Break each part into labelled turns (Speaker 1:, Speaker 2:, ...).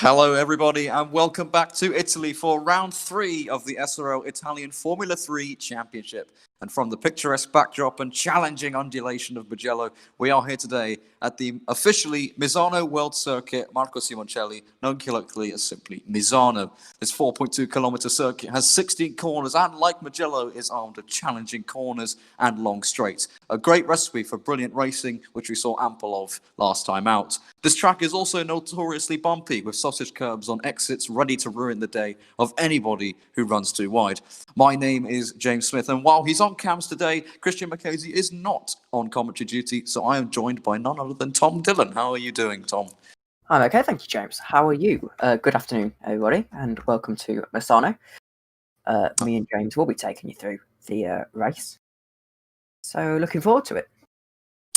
Speaker 1: Hello, everybody, and welcome back to Italy for round 3 of the SRL Italian Formula 3 Championship. And from the picturesque backdrop and challenging undulation of Mugello, we are here today at the officially Misano World Circuit Marco Simoncelli, known colloquially as simply Misano. This 4.2-kilometer circuit has 16 corners and, like Mugello, is armed with challenging corners and long straights. A great recipe for brilliant racing, which we saw ample of last time out. This track is also notoriously bumpy, with sausage curbs on exits ready to ruin the day of anybody who runs too wide. My name is James Smith, and while he's on cams today, Christian McCasey is not on commentary duty, so I am joined by none other than Tom Dillon. How are you doing, Tom?
Speaker 2: I'm okay, thank you, James. How are you? Good afternoon, everybody, and welcome to Misano. Me and James will be taking you through the race, so looking forward to it.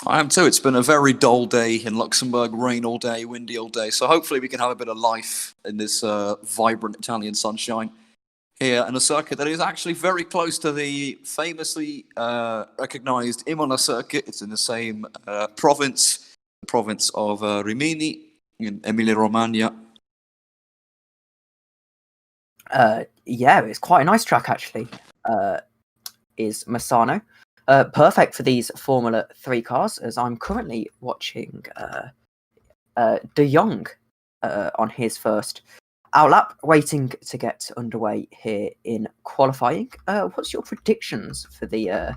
Speaker 1: I am too. It's been a very dull day in Luxembourg, rain all day, windy all day, so hopefully we can have a bit of life in this vibrant Italian sunshine here in a circuit that is actually very close to the famously recognised Imola circuit. It's in the same province, the province of Rimini in Emilia-Romagna.
Speaker 2: Yeah, it's quite a nice track actually. Is Misano. Perfect for these Formula 3 cars, as I'm currently watching De Jong on his first outlap, waiting to get underway here in qualifying. What's your predictions for the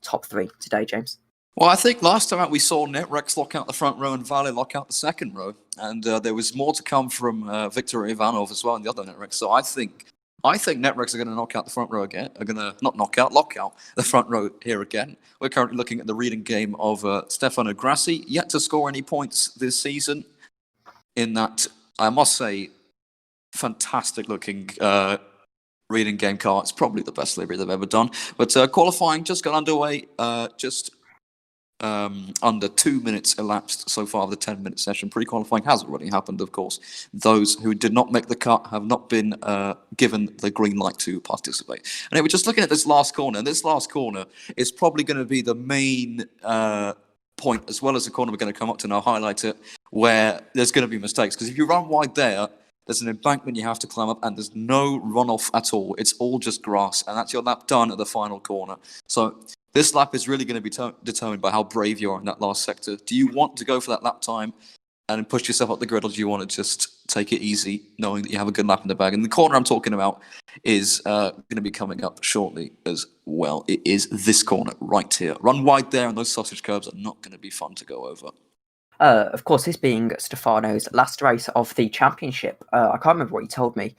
Speaker 2: top 3 today, James?
Speaker 1: Well, I think last time out we saw Netrex lock out the front row and Vale lock out the second row, and there was more to come from Victor Ivanov as well in the other Netrex. So I think Netrex are going to knock out the front row again. Are going to lock out the front row here again. We're currently looking at the reading game of Stefano Grassi, yet to score any points this season. In that, I must say, fantastic looking reading game car. It's probably the best livery they've ever done. But qualifying just got underway. Under 2 minutes elapsed so far of the 10-minute session. Pre-qualifying has already happened, of course. Those who did not make the cut have not been given the green light to participate. And we're just looking at this last corner, and this last corner is probably going to be the main point, as well as the corner we're going to come up to, and I'll highlight it, where there's going to be mistakes. Because if you run wide there's an embankment you have to climb up, and there's no runoff at all. It's all just grass, and that's your lap done at the final corner. So this lap is really going to be determined by how brave you are in that last sector. Do you want to go for that lap time and push yourself up the grid, or do you want to just take it easy, knowing that you have a good lap in the bag? And the corner I'm talking about is going to be coming up shortly as well. It is this corner right here. Run wide there, and those sausage curbs are not going to be fun to go over.
Speaker 2: Of course, this being Stefano's last race of the championship. I can't remember what he told me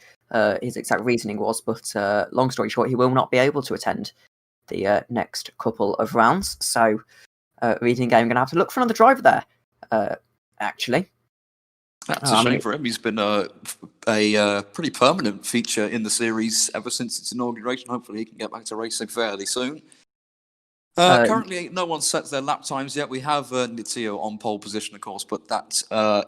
Speaker 2: his exact reasoning was, but long story short, he will not be able to attend the next couple of rounds. So, reading game, going to have to look for another driver there, actually.
Speaker 1: That's a shame for him. He's been a pretty permanent feature in the series ever since its inauguration. Hopefully he can get back to racing fairly soon. Currently, no one sets their lap times yet. We have Nizio on pole position, of course, but that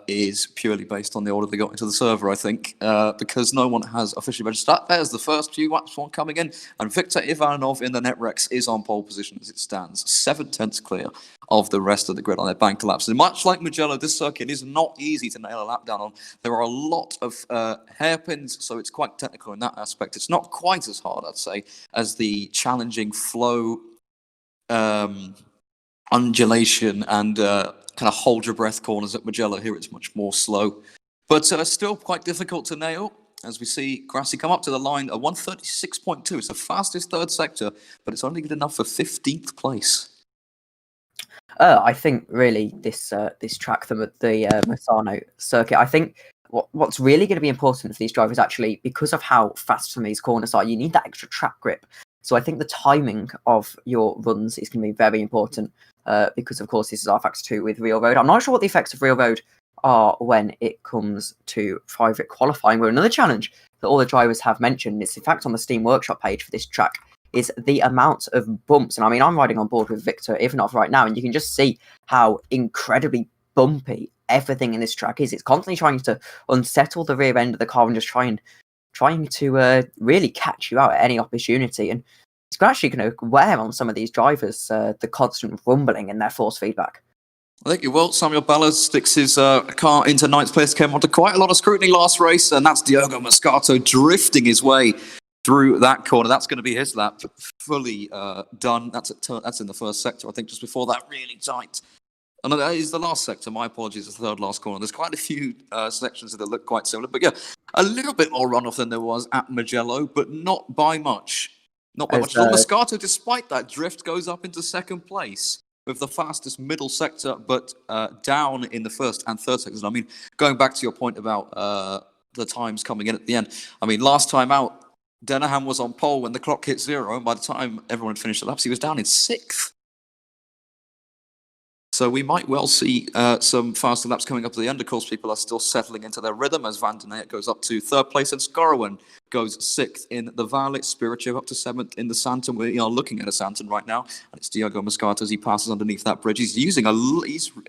Speaker 1: is purely based on the order they got into the server, I think, because no one has officially registered. There's the first few laps one coming in, and Victor Ivanov in the Netrex is on pole position as it stands, 7/10 clear of the rest of the grid on their bank laps. And much like Mugello, this circuit is not easy to nail a lap down on. There are a lot of hairpins, so it's quite technical in that aspect. It's not quite as hard, I'd say, as the challenging flow undulation and kind of hold your breath corners at Mugello. Here it's much more slow, but still quite difficult to nail. As we see Grassi come up to the line, a 1:36.2. It's the fastest third sector, but it's only good enough for 15th place.
Speaker 2: I think really this track, the Misano circuit, I think what's really going to be important for these drivers, actually, because of how fast some of these corners are, you need that extra track grip. So I think the timing of your runs is going to be very important because, of course, this is R-Factor 2 with Real Road. I'm not sure what the effects of Real Road are when it comes to private qualifying. Where another challenge that all the drivers have mentioned, it's in fact on the Steam Workshop page for this track, is the amount of bumps. And I mean, I'm riding on board with Victor Ivanov right now, and you can just see how incredibly bumpy everything in this track is. It's constantly trying to unsettle the rear end of the car and just trying to really catch you out at any opportunity. And it's actually going to wear on some of these drivers, the constant rumbling in their force feedback.
Speaker 1: I think it will. Samuel Bella sticks his car into ninth place, came under quite a lot of scrutiny last race, and that's Diogo Moscato drifting his way through that corner. That's going to be his lap fully done. That's in the first sector, I think, just before that, really tight. And that is the last sector. My apologies, the third last corner. There's quite a few sections that look quite similar, but yeah, a little bit more runoff than there was at Mugello, but not by much. Not by much. Moscato, despite that drift, goes up into second place with the fastest middle sector, but down in the first and third sectors. I mean, going back to your point about the times coming in at the end, I mean, last time out, Denham was on pole when the clock hit 0, and by the time everyone had finished the laps, he was down in 6th. So we might well see some faster laps coming up to the end. Of course, people are still settling into their rhythm as Van den Eyck goes up to 3rd place and Scorrowen goes 6th in the Valle, Spirito up to 7th in the Santon. We are looking at a Santon right now, and it's Diogo Moscato as he passes underneath that bridge. He's using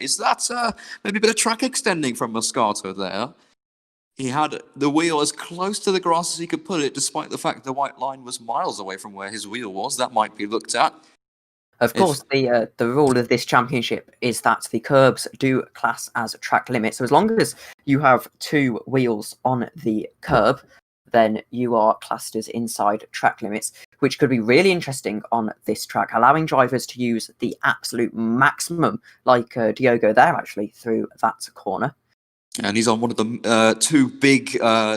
Speaker 1: is that maybe a bit of track extending from Moscato there? He had the wheel as close to the grass as he could put it, despite the fact the white line was miles away from where his wheel was. That might be looked at.
Speaker 2: Of course, the rule of this championship is that the curbs do class as track limits. So as long as you have 2 wheels on the curb, then you are classed as inside track limits, which could be really interesting on this track, allowing drivers to use the absolute maximum, like Diogo there, actually, through that corner.
Speaker 1: And he's on one of the 2 big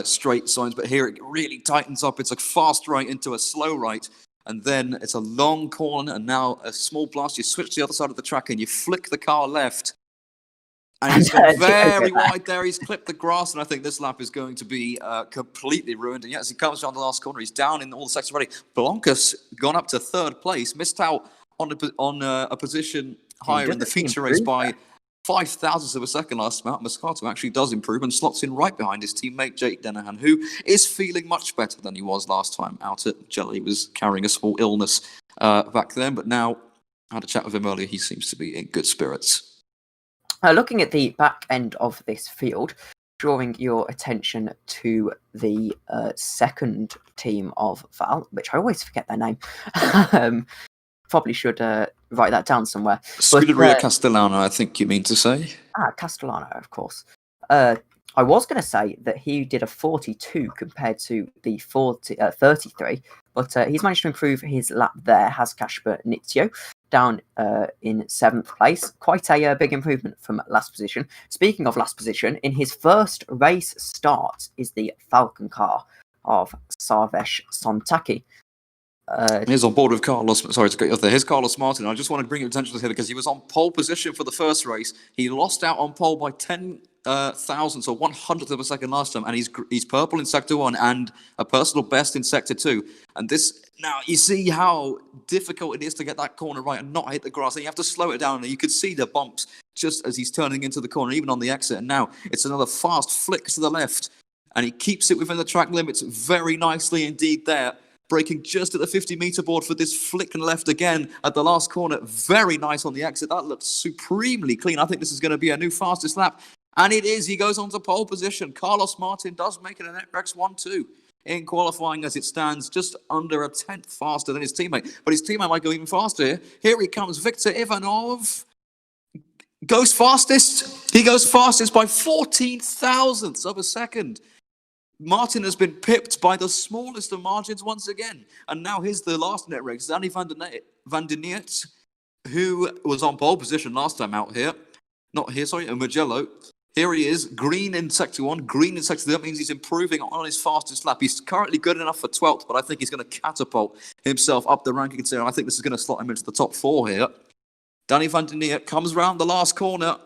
Speaker 1: straight signs, but here it really tightens up. It's a fast right into a slow right. And then it's a long corner, and now a small blast. You switch to the other side of the track, and you flick the car left. And he's gone very wide there. He's clipped the grass, and I think this lap is going to be completely ruined. And yes, he comes down the last corner. He's down in all the sectors already. Blancas gone up to 3rd place, missed out on a position higher in the feature race by 0.005 of a second last time out. Moscato actually does improve and slots in right behind his teammate Jake Dennehan, who is feeling much better than he was last time out at Mugello. He was carrying a small illness back then, but now I had a chat with him earlier. He seems to be in good spirits.
Speaker 2: Looking at the back end of this field, drawing your attention to the second team of Val, which I always forget their name. Probably should write that down somewhere.
Speaker 1: Scuderia Castellano, I think you mean to say.
Speaker 2: Castellano, of course. I was going to say that he did a 42 compared to the 33, but he's managed to improve his lap there, has Kasper Nizio, down in 7th place. Quite a big improvement from last position. Speaking of last position, in his first race start is the Falcon car of Sarvesh Sontaki.
Speaker 1: He's on board with Carlos. Sorry to get you off there. Here's Carlos Martin. I just want to bring your attention to him because he was on pole position for the first race. He lost out on pole by 10 thousandths or 100th of a second last time, and he's purple in sector 1 and a personal best in sector 2. And this now you see how difficult it is to get that corner right and not hit the grass. And you have to slow it down. And you could see the bumps just as he's turning into the corner, even on the exit. And now it's another fast flick to the left, and he keeps it within the track limits very nicely indeed there. Braking just at the 50-meter board for this flick and left again at the last corner. Very nice on the exit. That looks supremely clean. I think this is going to be a new fastest lap. And it is. He goes on to pole position. Carlos Martin does make it an NetRex 1-2 in qualifying as it stands, just under a 10th faster than his teammate. But his teammate might go even faster here. Here he comes. Victor Ivanov goes fastest. He goes fastest by 14 thousandths of a second. Martin has been pipped by the smallest of margins once again. And now here's the last NetRex, Danny Van den Eyck, who was on pole position last time out here. Not here, sorry, in Mugello. Here he is, green in sector 1, green in sector 2. That means he's improving on his fastest lap. He's currently good enough for 12th, but I think he's going to catapult himself up the ranking. I think this is going to slot him into the top 4 here. Danny Van den Eyck comes round the last corner.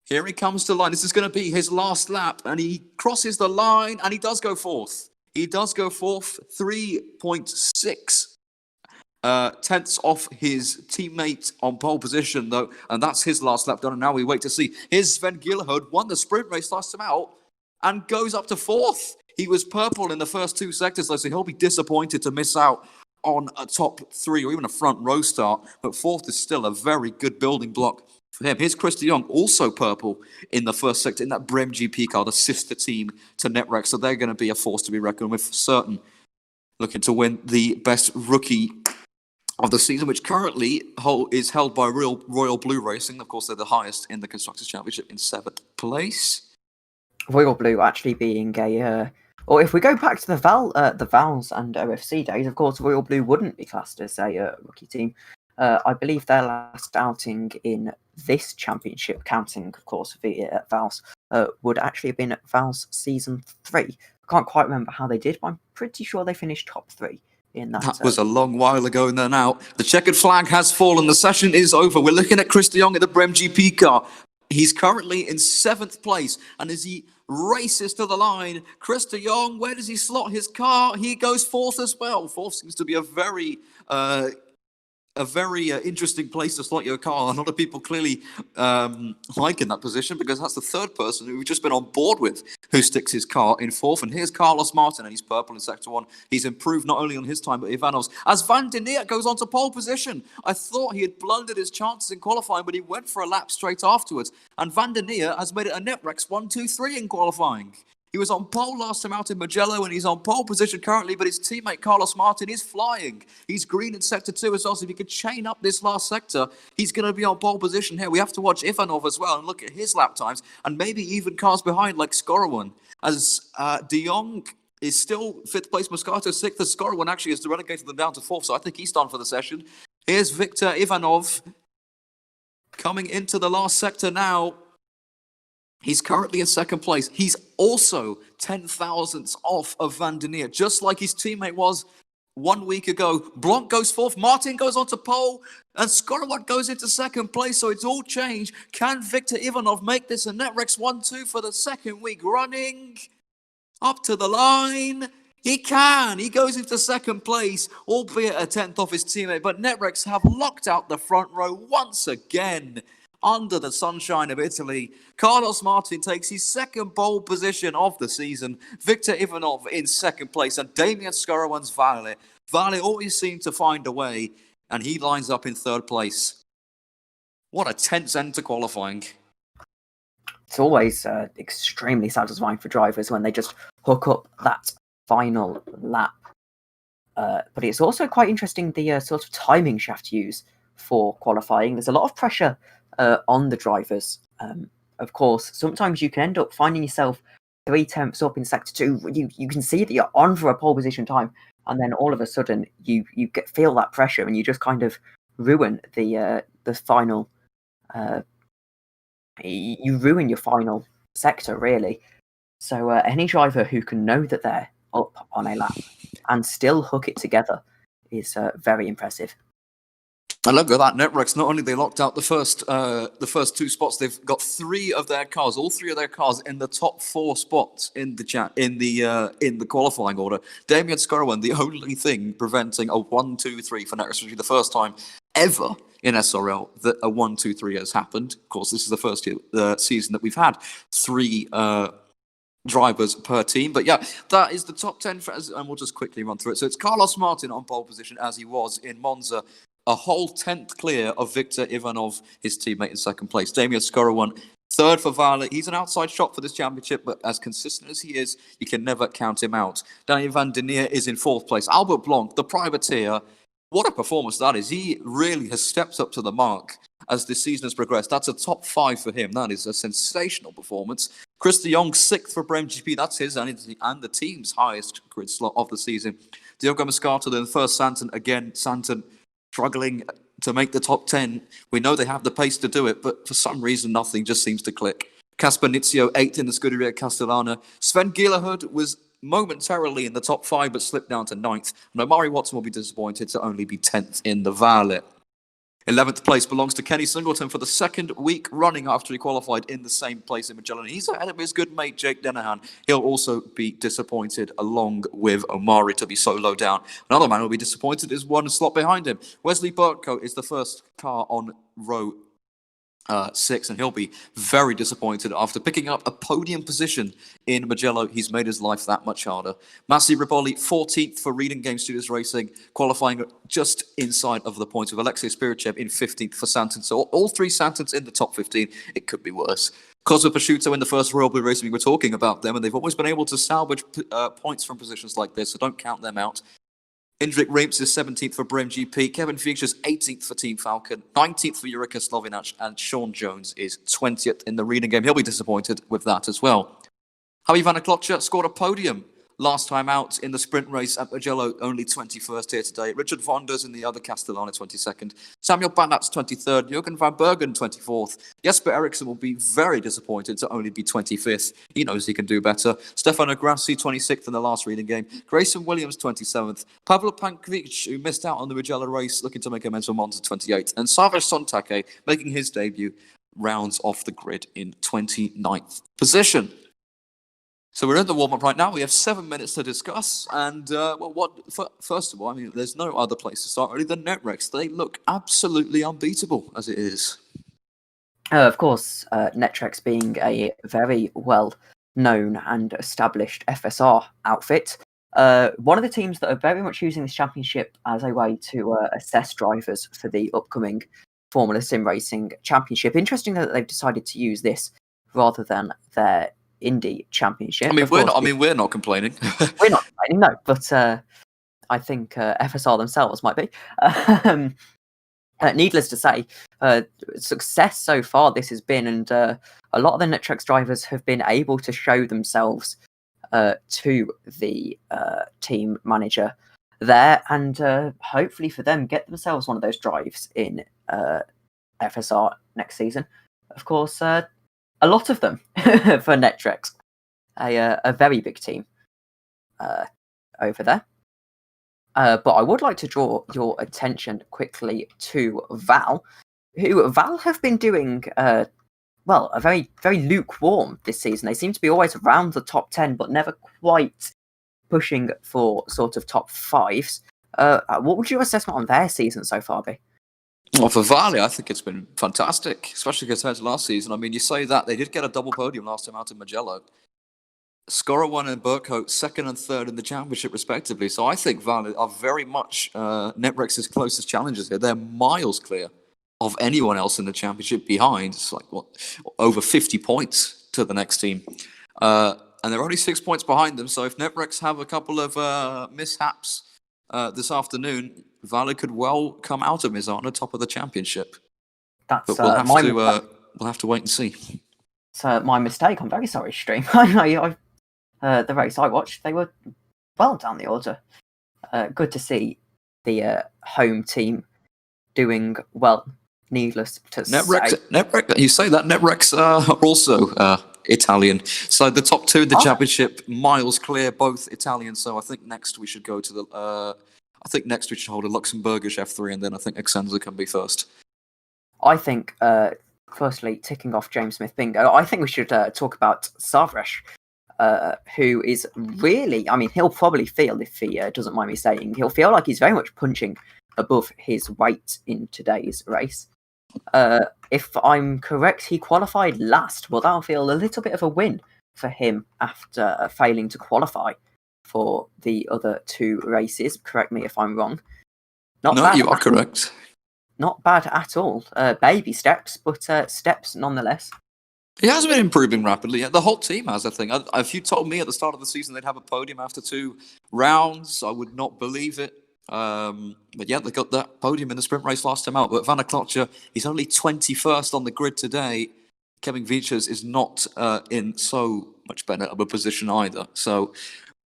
Speaker 1: Here he comes to the line. This is going to be his last lap, and he crosses the line, and he does go 4th. He does go 4th, 3.6 tenths off his teammate on pole position, though, and that's his last lap done, and now we wait to see. Here's Sven Gilhard, won the sprint race last time out, and goes up to 4th. He was purple in the first 2 sectors, though, so he'll be disappointed to miss out on a top 3 or even a front row start, but 4th is still a very good building block for him. Here's Chris de Jong, also purple in the first sector in that Brem GP car, the sister team to NetRex. So they're going to be a force to be reckoned with for certain. Looking to win the best rookie of the season, which currently is held by Royal Blue Racing. Of course, they're the highest in the Constructors' Championship in 7th place.
Speaker 2: Royal Blue actually being a... or if we go back to the Vals and OFC days, of course, Royal Blue wouldn't be classed as a rookie team. I believe their last outing in this championship, counting, of course, the Vals, would actually have been at Vals Season 3. I can't quite remember how they did, but I'm pretty sure they finished top 3 in that.
Speaker 1: That was a long while ago and they're now. The checkered flag has fallen. The session is over. We're looking at Chris de Jong in the Brem GP car. He's currently in 7th place, and as he races to the line, Chris de Jong, where does he slot his car? He goes 4th as well. 4th seems to be a very interesting place to slot your car. A lot of people clearly like in that position, because that's the third person who we've just been on board with who sticks his car in 4th. And here's Carlos Martin, and he's purple in Sector 1. He's improved not only on his time, but Ivanov's. As Van der Neer goes on to pole position. I thought he had blundered his chances in qualifying, but he went for a lap straight afterwards. And Van der Neer has made it a Netrex 1-2-3 in qualifying. He was on pole last time out in Mugello, and he's on pole position currently, but his teammate Carlos Martin is flying. He's green in Sector 2 as well, so if he could chain up this last sector, he's going to be on pole position here. We have to watch Ivanov as well and look at his lap times, and maybe even cars behind like Skorowan. As de Jong is still 5th place, Moscato 6th, as Skorowan actually has relegated them down to 4th, so I think he's done for the session. Here's Victor Ivanov coming into the last sector now. He's currently in 2nd place. He's also 10 thousandths off of Van der Neer, just like his teammate was 1 week ago. Blanc goes 4th, Martin goes on to pole, and Skorowan goes into 2nd place, so it's all changed. Can Victor Ivanov make this a Netrex 1-2 for the 2nd week running? Up to the line. He can. He goes into 2nd place, albeit a 10th off his teammate, but Netrex have locked out the front row once again. Under the sunshine of Italy, Carlos Martin takes his 2nd pole position of the season. Victor Ivanov in 2nd place, and Damian Skorowan's Vale. Vale always seemed to find a way, and he lines up in 3rd place. What a tense end to qualifying.
Speaker 2: It's always extremely satisfying for drivers when they just hook up that final lap. But it's also quite interesting the sort of timing you have to use for qualifying. There's a lot of pressure on the drivers. Of course, sometimes you can end up finding yourself 3 tenths up in Sector 2. You can see that you're on for a pole position time, and then all of a sudden you feel that pressure, and you just kind of ruin the final. You ruin your final sector, really. So any driver who can know that they're up on a lap and still hook it together is very impressive.
Speaker 1: I love that Netrex. Not only they locked out the first 2 spots, they've got 3 of their cars, all 3 of their cars in the top 4 spots in the qualifying order. Damian Skorowan, the only thing preventing a 1-2-3 for Netrex, which is the first time ever in SRL that a 1-2-3 has happened. Of course, this is the first season that we've had 3 drivers per team. But yeah, that is the top 10, and we'll just quickly run through it. So it's Carlos Martin on pole position, as he was in Monza. A whole 10th clear of Victor Ivanov, his teammate, in 2nd place. Damian Skorowan, 3rd for Vale. He's an outside shot for this championship, but as consistent as he is, you can never count him out. Daniel Van der Neer is in 4th place. Albert Blanc, the privateer, what a performance that is. He really has stepped up to the mark as this season has progressed. That's a top 5 for him. That is a sensational performance. Chris de Jong, 6th for Brem GP. That's his and the team's highest grid slot of the season. Diogo Moscato, then 1st Santon. Again, Santon struggling to make the top 10. We know they have the pace to do it, but for some reason, nothing just seems to click. Casper Nizio, 8th in the Scuderia Castellana. Sven Gielahud was momentarily in the top 5, but slipped down to 9th. And Omari Watson will be disappointed to only be 10th in the Vale. 11th place belongs to Kenny Singleton for the 2nd week running after he qualified in the same place in Magellan. He's ahead of his good mate Jake Denahan. He'll also be disappointed along with Omari to be so low down. Another man who will be disappointed is one slot behind him. Wesley Burko is the first car on row 6, and he'll be very disappointed after picking up a podium position in Mugello. He's made his life that much harder. Massi Riboli, 14th for Reading Game Studios Racing, qualifying just inside of the points, with Alexei Spirichev in 15th for Santon. So all 3 Santons in the top 15. It could be worse. Cosmo Prosciutto in the first Royal Blue Racing, we were talking about them, and they've always been able to salvage points from positions like this, so don't count them out. Indrik Reems is 17th for Brim GP. Kevin Fuchs 18th for Team Falcon. 19th for Jurika Slovinac. And Sean Jones is 20th in the reading game. He'll be disappointed with that as well. Javi Van der Klotje scored a podium last time out in the sprint race at Mugello, only 21st here today. Richard Vonders in the other Castellana, 22nd. Samuel Banats, 23rd. Jürgen van Bergen, 24th. Jesper Eriksson will be very disappointed to only be 25th. He knows he can do better. Stefano Grassi, 26th in the last reading game. Grayson Williams, 27th. Pavlo Pankovic, who missed out on the Mugello race, looking to make amends for Monza, 28th. And Savas Sontake, making his debut, rounds off the grid in 29th position. So we're in the warm-up right now. We have 7 minutes to discuss. And, first of all, I mean, there's no other place to start really than Netrex. They look absolutely unbeatable as it is.
Speaker 2: Of course, Netrex being a very well-known and established FSR outfit. One of the teams that are very much using this championship as a way to assess drivers for the upcoming Formula Sim Racing Championship. Interesting that they've decided to use this rather than their Indy Championship.
Speaker 1: I mean, we're not complaining.
Speaker 2: We're not complaining, no, but I think FSR themselves might be. Needless to say, success so far this has been, and a lot of the Netrex drivers have been able to show themselves to the team manager there, and hopefully for them get themselves one of those drives in FSR next season. Of course, a lot of them for Netrex, a very big team over there. But I would like to draw your attention quickly to Val, who have been doing a very, very lukewarm this season. They seem to be always around the top 10, but never quite pushing for sort of top 5s. What would your assessment on their season so far be?
Speaker 1: Well, for Vale, I think it's been fantastic, especially compared to last season. I mean, you say that, they did get a double podium last time out in Mugello. Scorer 1 and Burkhout, 2nd and 3rd in the championship, respectively. So I think Vale are very much Netrex's closest challengers here. They're miles clear of anyone else in the championship behind. It's like, over 50 points to the next team. And they're only 6 points behind them. So if Netrex have a couple of mishaps this afternoon, Vale could well come out of Misano top of the championship.
Speaker 2: That's
Speaker 1: but we'll have to wait and see.
Speaker 2: It's my mistake. I'm very sorry, stream. The race I watched, they were well down the order. Good to see the home team doing well. Needless to say.
Speaker 1: Netrex, you say that Netrex are also Italian. So the top 2 in the championship, miles clear, both Italian. So I think next we should go to the. I think next we should hold a Luxembourgish F3, and then I think Exenza can be first.
Speaker 2: I think, firstly, ticking off James Smith Bingo, I think we should talk about Savresh, who is really, I mean, he'll probably feel, if he doesn't mind me saying, he'll feel like he's very much punching above his weight in today's race. If I'm correct, he qualified last. Well, that'll feel a little bit of a win for him after failing to qualify for the other 2 races. Correct me if I'm wrong.
Speaker 1: No, you are correct.
Speaker 2: Not bad at all. Baby steps, but steps nonetheless.
Speaker 1: He has been improving rapidly. The whole team has, I think. If you told me at the start of the season they'd have a podium after 2 rounds, I would not believe it. But yeah, they got that podium in the sprint race last time out. But Van der Klotje, he's only 21st on the grid today. Kevin Vichers is not in so much better of a position either. So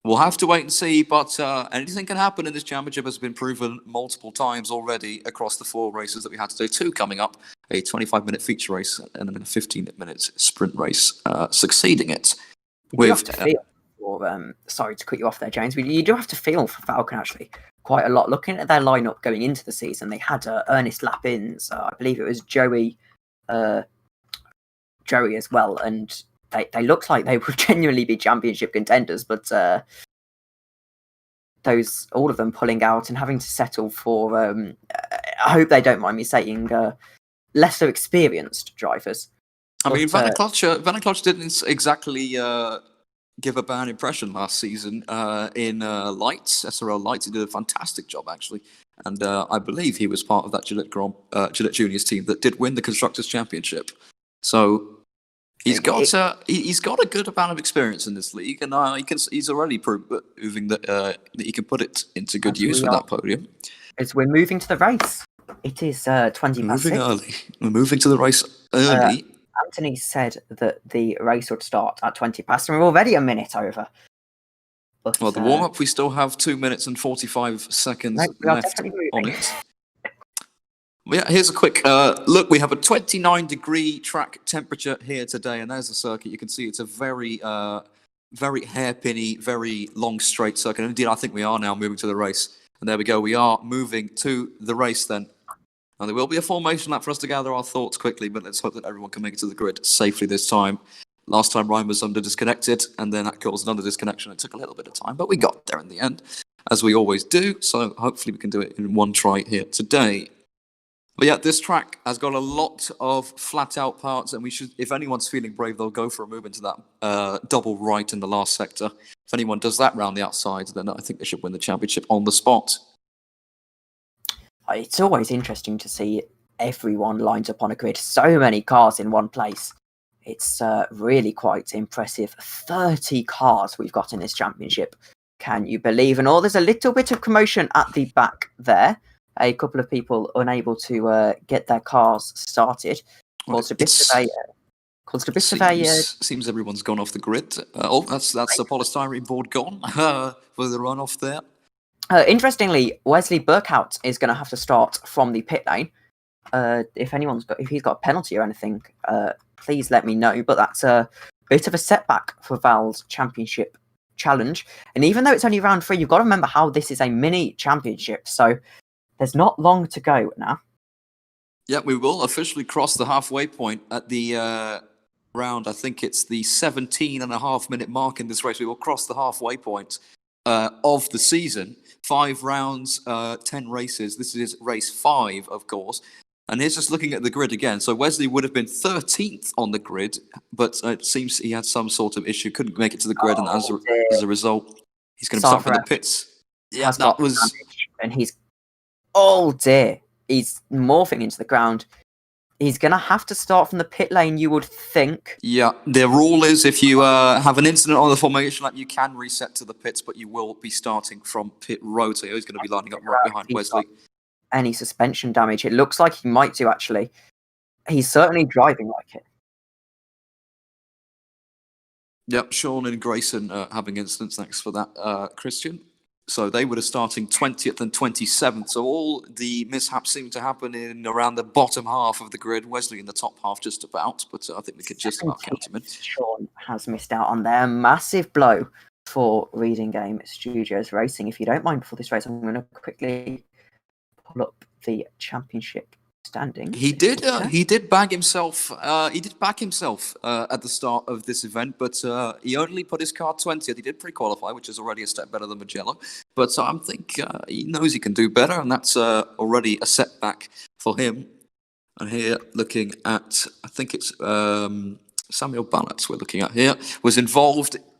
Speaker 1: we'll have to wait and see, but anything can happen in this championship has been proven multiple times already across the 4 races that we had today. 2 coming up, a 25-minute feature race and then a 15-minute sprint race succeeding it.
Speaker 2: You have to feel for, sorry to cut you off there, James, but you do have to feel for Falcon, actually, quite a lot. Looking at their lineup going into the season, they had Ernest Lapins, I believe it was Joey as well, and they looked like they would genuinely be championship contenders, but all of them pulling out and having to settle for, I hope they don't mind me saying, lesser experienced drivers.
Speaker 1: I mean, Van der Klotje didn't exactly give a bad impression last season in Lights, SRL Lights. He did a fantastic job, actually. And I believe he was part of that Gillette Juniors team that did win the Constructors' Championship. So He's got a good amount of experience in this league, and he's already proving that he can put it into good use with that podium.
Speaker 2: As we're moving to the race, it is 20 past 6.
Speaker 1: Early. We're moving to the race early.
Speaker 2: Anthony said that the race would start at 20 past, and we're already a minute over. But,
Speaker 1: Well, the warm-up, we still have 2 minutes and 45 seconds left on it. Well, yeah, here's a quick look. We have a 29-degree track temperature here today, and there's the circuit. You can see it's a very hairpinny, very long, straight circuit. And indeed, I think we are now moving to the race. And there we go. We are moving to the race then. Now, there will be a formation lap for us to gather our thoughts quickly, but let's hope that everyone can make it to the grid safely this time. Last time Ryan was disconnected, and then that caused another disconnection. It took a little bit of time, but we got there in the end, as we always do. So hopefully we can do it in one try here today. But yeah, this track has got a lot of flat-out parts, and we should, if anyone's feeling brave, they'll go for a move into that double right in the last sector. If anyone does that round the outside, then I think they should win the championship on the spot.
Speaker 2: It's always interesting to see everyone lined up on a grid. So many cars in one place. It's really quite impressive. 30 cars we've got in this championship. Can you believe? And there's a little bit of commotion at the back there. A couple of people unable to get their cars started.
Speaker 1: Seems everyone's gone off the grid. That's the polystyrene board gone for the runoff there.
Speaker 2: Interestingly, Wesley Burkhout is going to have to start from the pit lane. If he's got a penalty or anything, please let me know. But that's a bit of a setback for Val's championship challenge. And even though it's only round 3, you've got to remember how this is a mini championship. So there's not long to go now.
Speaker 1: Yeah, we will officially cross the halfway point at the round. I think it's the 17.5-minute mark in this race. We will cross the halfway point of the season. 5 rounds, 10 races. This is race 5, of course. And here's just looking at the grid again. So Wesley would have been 13th on the grid, but it seems he had some sort of issue, couldn't make it to the grid, and as a result, he's going to start from the pits. Yeah, that was...
Speaker 2: And he's... Oh dear, he's morphing into the ground. He's going to have to start from the pit lane, you would think.
Speaker 1: Yeah, the rule is if you have an incident on the formation lap, you can reset to the pits, but you will be starting from pit road. So he's going to be lining up right behind Wesley.
Speaker 2: Any suspension damage? It looks like he might do, actually. He's certainly driving like it.
Speaker 1: Yep, Sean and Grayson having incidents. Thanks for that, Christian. So they were starting 20th and 27th. So all the mishaps seem to happen in around the bottom half of the grid. Wesley in the top half just about, but I think we could just about count him in.
Speaker 2: Sean has missed out on their massive blow for Reading Game Studios Racing. If you don't mind, before this race, I'm going to quickly pull up the championship standings.
Speaker 1: He did back himself. At the start of this event, but he only put his car 20th. He did pre-qualify, which is already a step better than Mugello. But I think he knows he can do better, and that's already a setback for him. And here, looking at, I think it's Samuel Ballatz we're looking at here, was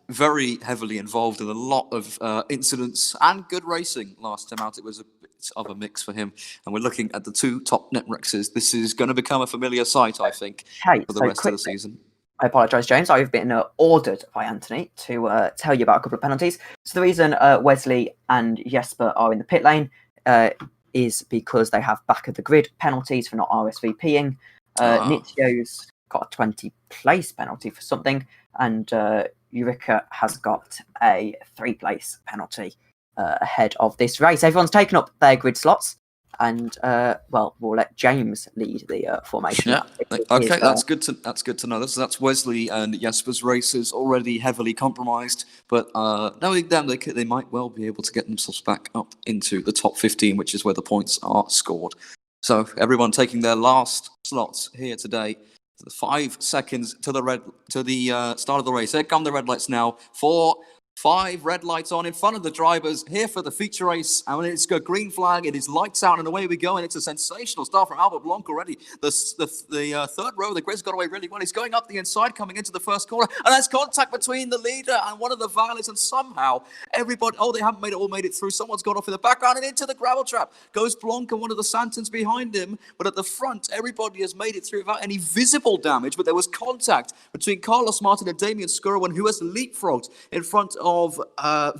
Speaker 1: very heavily involved in a lot of incidents and good racing last time out. It was a bit of a mix for him. And we're looking at the 2 top net Rexes. This is going to become a familiar sight, I think, for the rest of the season.
Speaker 2: I apologise, James. I've been ordered by Anthony to tell you about a couple of penalties. So the reason Wesley and Jesper are in the pit lane is because they have back of the grid penalties for not RSVPing. Nitio's got a 20-place penalty for something, and Eureka has got a 3-place penalty ahead of this race. Everyone's taken up their grid slots, and we'll let James lead the formation.
Speaker 1: Yeah, okay, that's good to know. That's Wesley and Jesper's races already heavily compromised, but knowing them, they might well be able to get themselves back up into the top 15, which is where the points are scored. So everyone taking their last slots here today. 5 seconds to the start of the race. Here come the red lights now. 4, 5 red lights on in front of the drivers here for the feature race. And when it's got green flag, it is lights out and away we go. And it's a sensational start from Albert Blanc already. The third row, the grid's got away really well. He's going up the inside, coming into the first corner. And there's contact between the leader and one of the valets. And somehow everybody, they haven't made it through. Someone's gone off in the background and into the gravel trap. Goes Blanc and one of the Santons behind him. But at the front, everybody has made it through without any visible damage. But there was contact between Carlos Martin and Damien Skirwan, who has leapfrogged in front of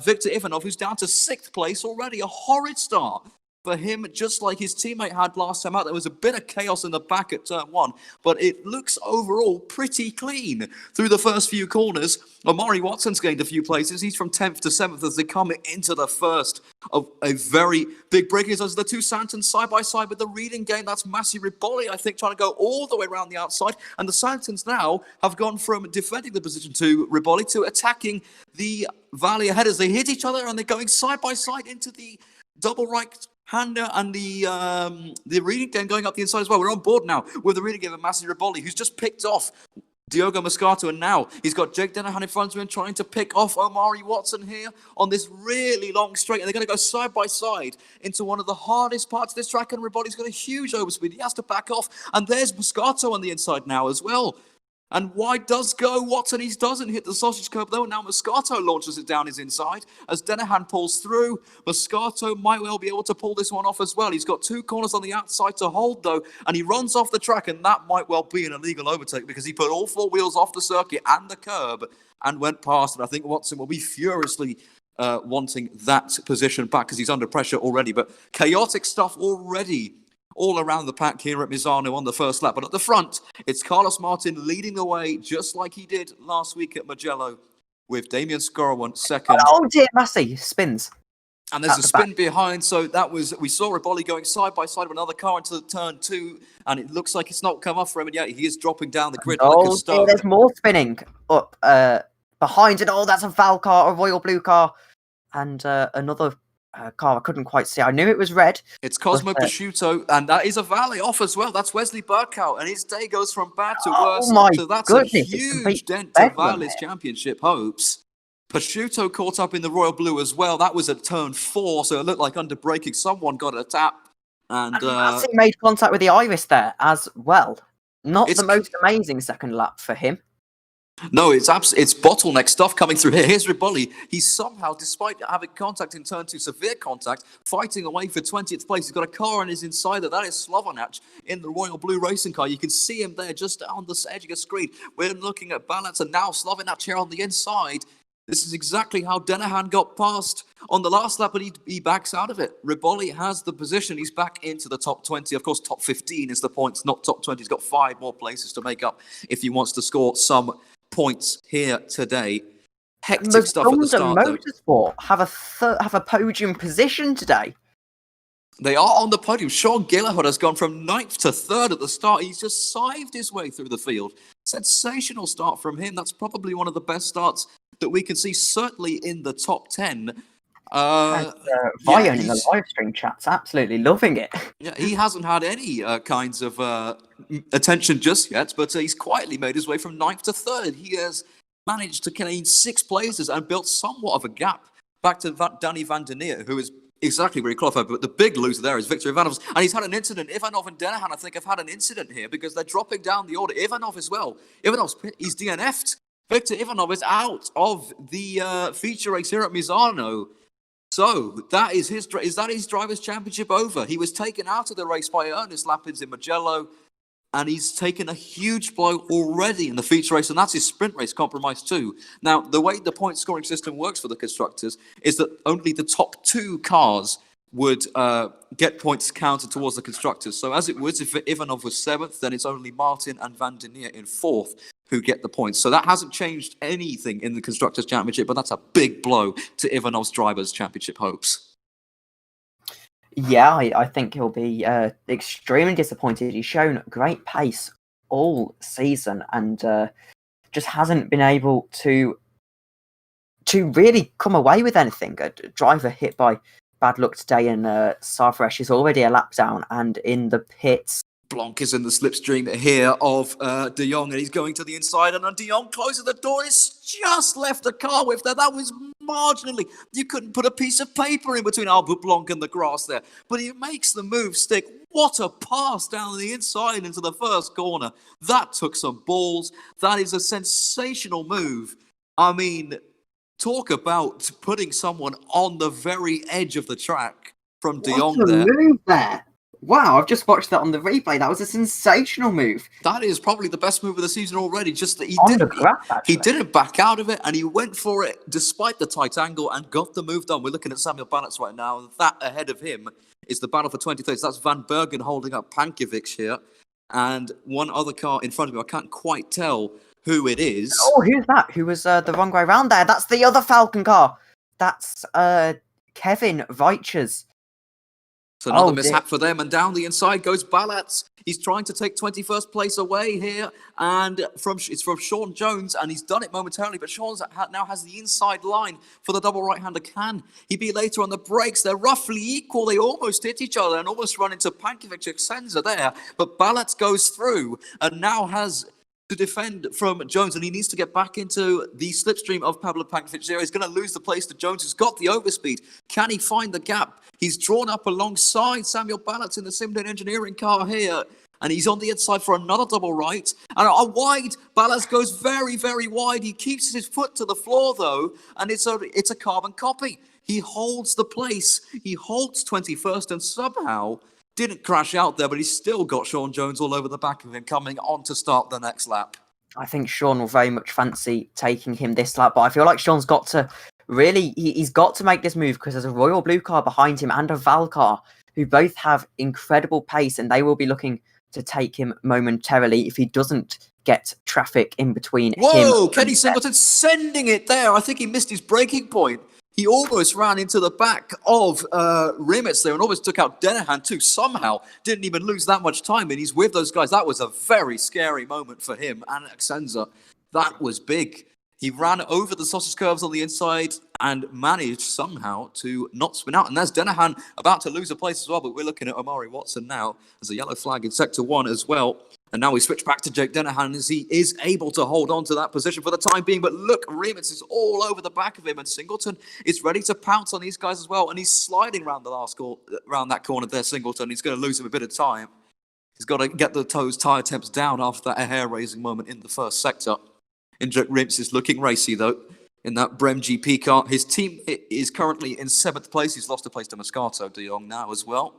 Speaker 1: Victor Ivanov, who's down to 6th place already. A horrid start for him, just like his teammate had last time out. There was a bit of chaos in the back at turn 1, but it looks overall pretty clean through the first few corners. Omari Watson's gained a few places. He's from 10th to 7th as they come into the first of a very big break. As the two Santons side by side with the reading game, that's Massi Riboli, I think, trying to go all the way around the outside. And the Santons now have gone from defending the position to Riboli to attacking the valley ahead as they hit each other, and they're going side by side into the double right hander and the reading game going up the inside as well. We're on board now with the reading game of Massi Riboli, who's just picked off Diogo Moscato, and now he's got Jake Dennehan in front of him trying to pick off Omari Watson here on this really long straight, and they're going to go side by side into one of the hardest parts of this track, and Riboli's got a huge overspeed. He has to back off, and there's Moscato on the inside now as well. And wide does go Watson. He doesn't hit the sausage curb though. Now Moscato launches it down his inside as Dennehan pulls through. Moscato might well be able to pull this one off as well. He's got 2 corners on the outside to hold though, and he runs off the track, and that might well be an illegal overtake because he put all 4 wheels off the circuit and the curb and went past it. I think Watson will be furiously wanting that position back because he's under pressure already. But chaotic stuff already all around the pack here at Misano on the first lap. But at the front, it's Carlos Martin leading the way, just like he did last week at Mugello, with Damien Skirwan second.
Speaker 2: Oh dear, Massi spins.
Speaker 1: And there's a spin behind, so we saw Riboli going side by side with another car into turn 2, and it looks like it's not come off for him, and yet he is dropping down the grid like a stone.
Speaker 2: There's more spinning up behind it. Oh, that's a Val car, a Royal Blue car, and another car I couldn't quite see. I knew it was red.
Speaker 1: It's Cosmo Prosciutto, and that is a Valley off as well. That's Wesley Burkow, and his day goes from bad to worse. So that's a huge dent to Valley's championship hopes. Prosciutto caught up in the Royal Blue as well. That was at turn 4, so it looked like under braking. Someone got a tap. And
Speaker 2: Massi made contact with the Iris there as well. Not the most amazing second lap for him.
Speaker 1: No, it's bottleneck stuff coming through here. Here's Riboli. He's somehow, despite having contact in turn 2, severe contact, fighting away for 20th place. He's got a car on his inside. That is Slovanac in the Royal Blue racing car. You can see him there just on the edge of the screen. We're looking at balance, and now Slovanac here on the inside. This is exactly how Dennehan got past on the last lap, but he backs out of it. Riboli has the position. He's back into the top 20. Of course, top 15 is the points, not top 20. He's got 5 more places to make up if he wants to score some points here today. Hectic stuff at the start.
Speaker 2: Motorsport have a podium position today.
Speaker 1: They are on the podium. Sean Gillard has gone from 9th to 3rd at the start. He's just scythed his way through the field. Sensational start from him. That's probably one of the best starts that we can see, certainly in the top 10.
Speaker 2: Vion in the live stream chat's absolutely loving it.
Speaker 1: Yeah, he hasn't had any kinds of attention just yet, but he's quietly made his way from 9th to 3rd. He has managed to gain 6 places and built somewhat of a gap back to Danny van der Neer, who is exactly where he qualified. But the big loser there is Victor Ivanov, and he's had an incident. Ivanov and Dennehan, I think, have had an incident here because they're dropping down the order. Ivanov as well. He's DNF'd. Victor Ivanov is out of the feature race here at Misano. So that is his driver's championship over. He was taken out of the race by Ernest Lapins in Mugello, and he's taken a huge blow already in the feature race, and that's his sprint race compromised too. Now, the way the point scoring system works for the constructors is that only the top 2 cars would get points counted towards the constructors. So as it was, if Ivanov was 7th, then it's only Martin and Van der Neer in 4th who get the points. So that hasn't changed anything in the Constructors' Championship, but that's a big blow to Ivanov's Drivers' Championship hopes.
Speaker 2: Yeah, I think he'll be extremely disappointed. He's shown great pace all season and just hasn't been able to really come away with anything. A driver hit by bad luck today, and Sarfaresh is already a lap down and in the pits.
Speaker 1: Blanc is in the slipstream here of De Jong, and he's going to the inside, and De Jong closes the door. It's just left the car with there. That was marginally. You couldn't put a piece of paper in between Albert Blanc and the grass there, but he makes the move stick. What a pass down the inside into the first corner. That took some balls. That is a sensational move. I mean, talk about putting someone on the very edge of the track from De Jong there.
Speaker 2: Move there. Wow, I've just watched that on the replay. That was a sensational move.
Speaker 1: That is probably the best move of the season already. Just that he didn't back out of it, and he went for it despite the tight angle and got the move done. We're looking at Samuel Banets right now. That ahead of him is the battle for 23rd. So that's Van Bergen holding up Pankovic here, and one other car in front of him. I can't quite tell who it is.
Speaker 2: Oh, who's that? Who was the wrong way round there? That's the other Falcon car. That's Kevin Weichers.
Speaker 1: So another mishap for them, and down the inside goes Ballatz. He's trying to take 21st place away here, and it's from Sean Jones, and he's done it momentarily, but Sean now has the inside line for the double right-hander. Can he be later on the brakes? They're roughly equal. They almost hit each other and almost run into Pankovic Exenza there, but Ballatz goes through and now has to defend from Jones, and he needs to get back into the slipstream of Pablo Pankovic there. He's going to lose the place to Jones, who's got the overspeed. Can he find the gap? He's drawn up alongside Samuel Ballatz in the Simden Engineering car here, and he's on the inside for another double right. And a wide, Ballatz goes very, very wide. He keeps his foot to the floor, though, and it's a carbon copy. He holds the place. He holds 21st, and somehow didn't crash out there, but he's still got Sean Jones all over the back of him coming on to start the next lap.
Speaker 2: I think Sean will very much fancy taking him this lap, but I feel like Sean's got to he's got to make this move because there's a Royal Blue car behind him and a Val car who both have incredible pace, and they will be looking to take him momentarily if he doesn't get traffic in between him.
Speaker 1: Whoa, Kenny Singleton sending it there. I think he missed his braking point. He almost ran into the back of Rimitz there and almost took out Denahan too. Somehow didn't even lose that much time, and he's with those guys. That was a very scary moment for him and Exenza. That was big. He ran over the sausage curves on the inside and managed somehow to not spin out. And there's Denahan about to lose a place as well, but we're looking at Omari Watson now as a yellow flag in Sector 1 as well. And now we switch back to Jake Denahan as he is able to hold on to that position for the time being. But look, Rimitz is all over the back of him, and Singleton is ready to pounce on these guys as well. And he's sliding around around that corner there, Singleton. He's going to lose him a bit of time. He's got to get the tyre temps down after that hair-raising moment in the first sector. Indrek Rimitz is looking racy, though, in that Brem GP car. His team is currently in 7th place. He's lost a place to Moscato De Jong now as well.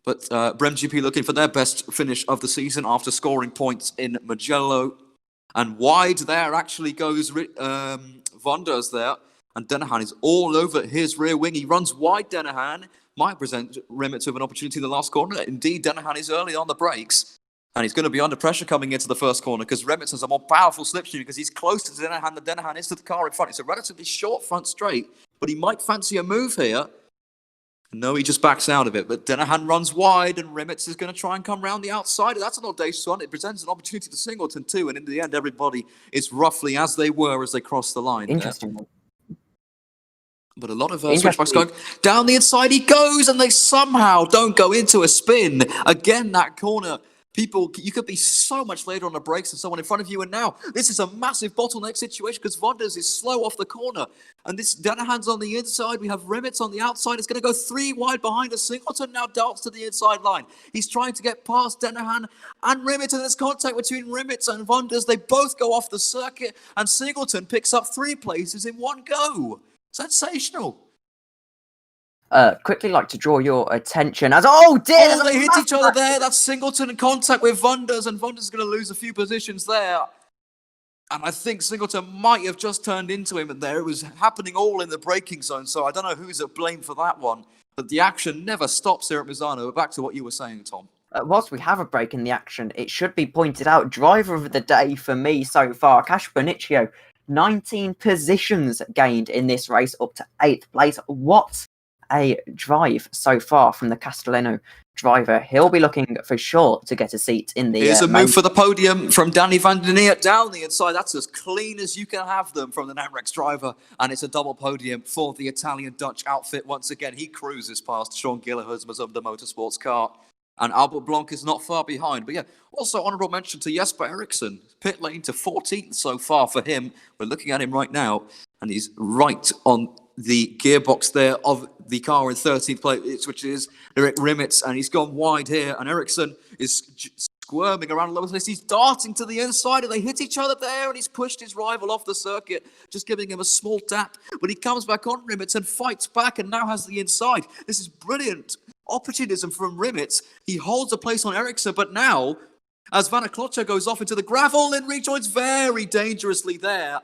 Speaker 1: But Brem GP looking for their best finish of the season after scoring points in Mugello. And wide there actually goes Wonders there. And Denahan is all over his rear wing. He runs wide, Denahan. Might present Rimitz with an opportunity in the last corner. Indeed, Denahan is early on the brakes. And he's going to be under pressure coming into the first corner because Rimitz has a more powerful slipstream because he's closer to Denahan than Denahan is to the car in front. It's a relatively short front straight, but he might fancy a move here. No, he just backs out of it. But Denahan runs wide, and Rimitz is going to try and come round the outside. That's an audacious one. It presents an opportunity to Singleton too, and in the end, everybody is roughly as they were as they cross the line.
Speaker 2: Interesting.
Speaker 1: There. But a lot of switchbacks going down the inside. He goes, and they somehow don't go into a spin. Again, that corner. People, you could be so much later on the brakes than someone in front of you, and now this is a massive bottleneck situation because Wonders is slow off the corner, and this Denahan's on the inside. We have Rimitz on the outside. It's going to go 3 wide behind us. Singleton now darts to the inside line. He's trying to get past Denahan and Rimitz, and there's contact between Rimitz and Wonders. They both go off the circuit, and Singleton picks up 3 places in one go. Sensational.
Speaker 2: Quickly like to draw your attention as
Speaker 1: they hit each other there. That's Singleton in contact with Wonders, and Wonders is going to lose a few positions there. And I think Singleton might have just turned into him, and there it was happening all in the braking zone. So I don't know who's at blame for that one, but the action never stops here at Misano. But back to what you were saying, Tom.
Speaker 2: Whilst we have a break in the action, it should be pointed out, driver of the day for me so far, Cash Berniccio, 19 positions gained in this race, up to 8th place. What a drive so far from the Castellano driver. He'll be looking for sure to get a seat in the...
Speaker 1: Here's a move for the podium from Danny van der Neer down the inside. That's as clean as you can have them from the Namrex driver. And it's a double podium for the Italian-Dutch outfit. Once again, he cruises past Sean Gillehuzmas of the Motorsports car. And Albert Blanc is not far behind. But yeah, also honourable mention to Jesper Eriksson. Pit lane to 14th so far for him. We're looking at him right now, and he's right on the gearbox there of the car in 13th place, which is Eric Rimitz, and he's gone wide here. And Eriksson is squirming around a lower place. He's darting to the inside, and they hit each other there, and he's pushed his rival off the circuit, just giving him a small tap. But he comes back on Rimitz and fights back, and now has the inside. This is brilliant opportunism from Rimitz. He holds a place on Eriksson, but now, as Vanaklotcha goes off into the gravel and rejoins very dangerously there,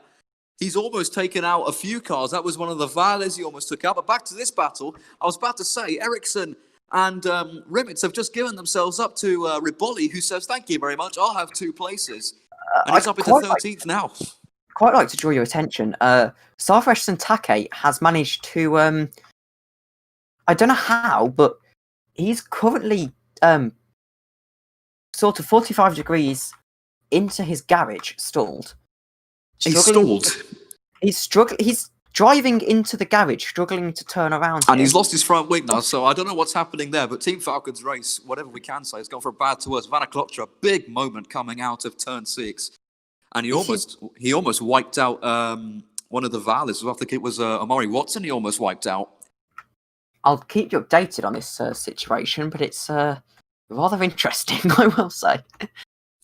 Speaker 1: he's almost taken out a few cars. That was one of the Valles he almost took out. But back to this battle, I was about to say, Eriksson and Rimitz have just given themselves up to Riboli, who says, thank you very much, I'll have 2 places. And he's up into 13th now.
Speaker 2: Quite like to draw your attention. Sarfresh Santake has managed to, I don't know how, but he's currently sort of 45 degrees into his garage, stalled.
Speaker 1: He's stalled?
Speaker 2: He's struggling. He's driving into the garage, struggling to turn around.
Speaker 1: And he's lost his front wing now, so I don't know what's happening there. But Team Falcon's race, whatever we can say, has gone from bad to worse. Vanaklotcha, a big moment coming out of turn 6. And he almost wiped out one of the Valles. I think it was Amari Watson he almost wiped out.
Speaker 2: I'll keep you updated on this situation, but it's rather interesting, I will say.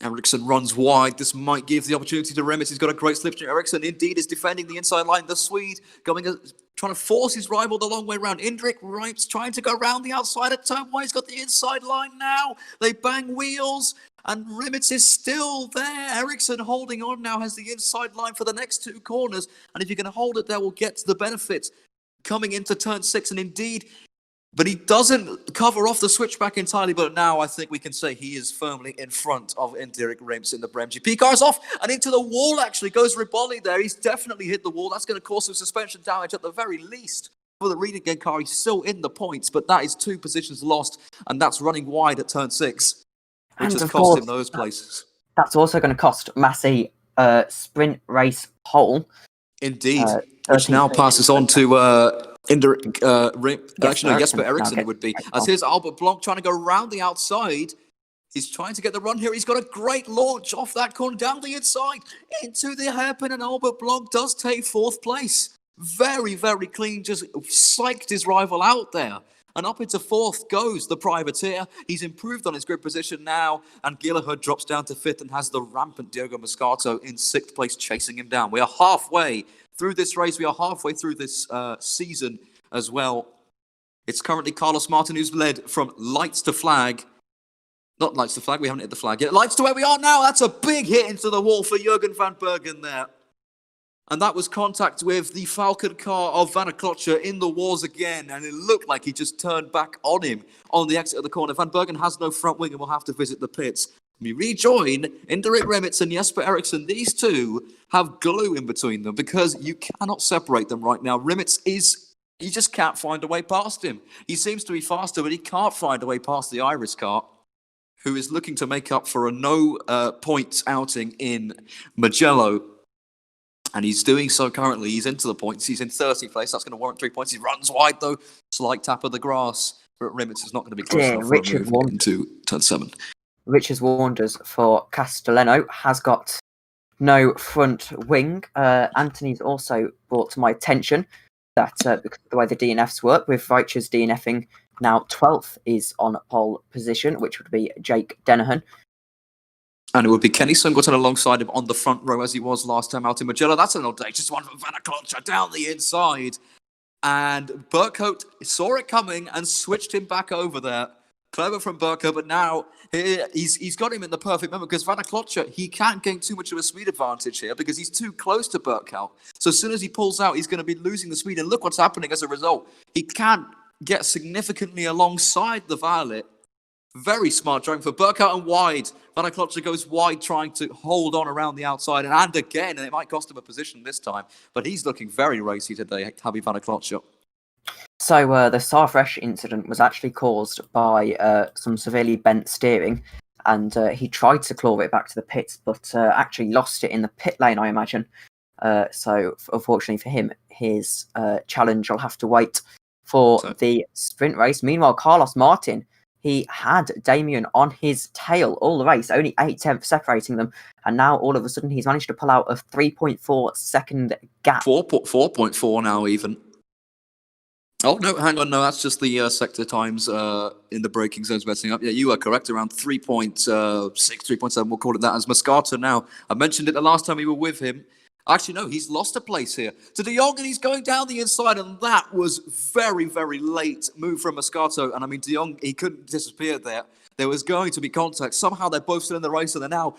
Speaker 1: Eriksson runs wide. This might give the opportunity to Rimitz. He's got a great slipstream. Eriksson indeed is defending the inside line. The Swede trying to force his rival the long way around. Indrik Rimitz trying to go around the outside of turn 1. He's got the inside line now. They bang wheels, and Rimitz is still there. Eriksson holding on now, has the inside line for the next 2 corners. And if you're going to hold it there, we'll get to the benefits coming into turn 6. And indeed, but he doesn't cover off the switchback entirely. But now I think we can say he is firmly in front of Indrik Rimitz in the Brem GP. Car's off and into the wall, actually. Goes Riboli there. He's definitely hit the wall. That's going to cause some suspension damage at the very least. For the Reading car, he's still in the points, but that is 2 positions lost. And that's running wide at turn 6, which has cost him those places.
Speaker 2: That's also going to cost Massey sprint race pole.
Speaker 1: Indeed. Which now passes on to Jesper Eriksson it would be. As here's Albert Blanc trying to go around the outside. He's trying to get the run here. He's got a great launch off that corner, down the inside, into the hairpin, and Albert Blanc does take 4th place. Very, very clean, just psyched his rival out there. And up into 4th goes the privateer. He's improved on his grid position now, and Gillahud drops down to 5th and has the rampant Diogo Moscato in 6th place chasing him down. We are halfway through this race. We are halfway through this season as well. It's currently Carlos Martin who's led from lights to flag. Not lights to flag, we haven't hit the flag yet. Lights to where we are now. That's a big hit into the wall for Jürgen van Bergen there. And that was contact with the Falcon car of Vanaklotcha in the walls again. And it looked like he just turned back on him on the exit of the corner. Van Bergen has no front wing and will have to visit the pits. We rejoin Indrik Rimitz and Jesper Eriksson. These 2 have glue in between them because you cannot separate them right now. Rimitz you just can't find a way past him. He seems to be faster, but he can't find a way past the Iris car, who is looking to make up for a no points outing in Mugello. And he's doing so currently. He's into the points. He's in 30th place. That's going to warrant 3 points. He runs wide, though. Slight tap of the grass. But Rimitz is not going to be close enough for a move into turn 7.
Speaker 2: Richard Wanders for Castellano has got no front wing. Anthony's also brought to my attention that because of the way the DNFs work, with Reicher's DNFing now 12th is on pole position, which would be Jake Dennehan.
Speaker 1: And it would be Kenny Sungleton alongside him on the front row as he was last time out in Mugello. That's an audacious one from Vanaklotcha down the inside. And Burkhout saw it coming and switched him back over there. Clever from Burkhout, but now he's got him in the perfect moment because Vanaklotcha, he can't gain too much of a speed advantage here because he's too close to Burkhout. So as soon as he pulls out, he's going to be losing the speed. And look what's happening as a result. He can't get significantly alongside the Violet. Very smart driving for Burkhout and wide. Vanaklotcha goes wide, trying to hold on around the outside. And again, and it might cost him a position this time. But he's looking very racy today, Javi Vanaklotcha.
Speaker 2: So the Sarfresh incident was actually caused by some severely bent steering. And he tried to claw it back to the pits, but actually lost it in the pit lane, I imagine. So unfortunately for him, his challenge will have to wait for the sprint race. Meanwhile, Carlos Martin he had Damien on his tail all the race, only 8 tenths separating them, and now all of a sudden he's managed to pull out a 3.4 second gap.
Speaker 1: 4.4 now even. Oh, no, hang on. No, that's just the sector times in the braking zones messing up. Yeah, you are correct. Around 3.6, 3.7, we'll call it that, as Moscato now. I mentioned it the last time we were with him. Actually, no, he's lost a place here to De Jong, and he's going down the inside, and that was very, very late move from Moscato. And I mean, De Jong, he couldn't disappear there. There was going to be contact. Somehow they're both still in the race, and they're now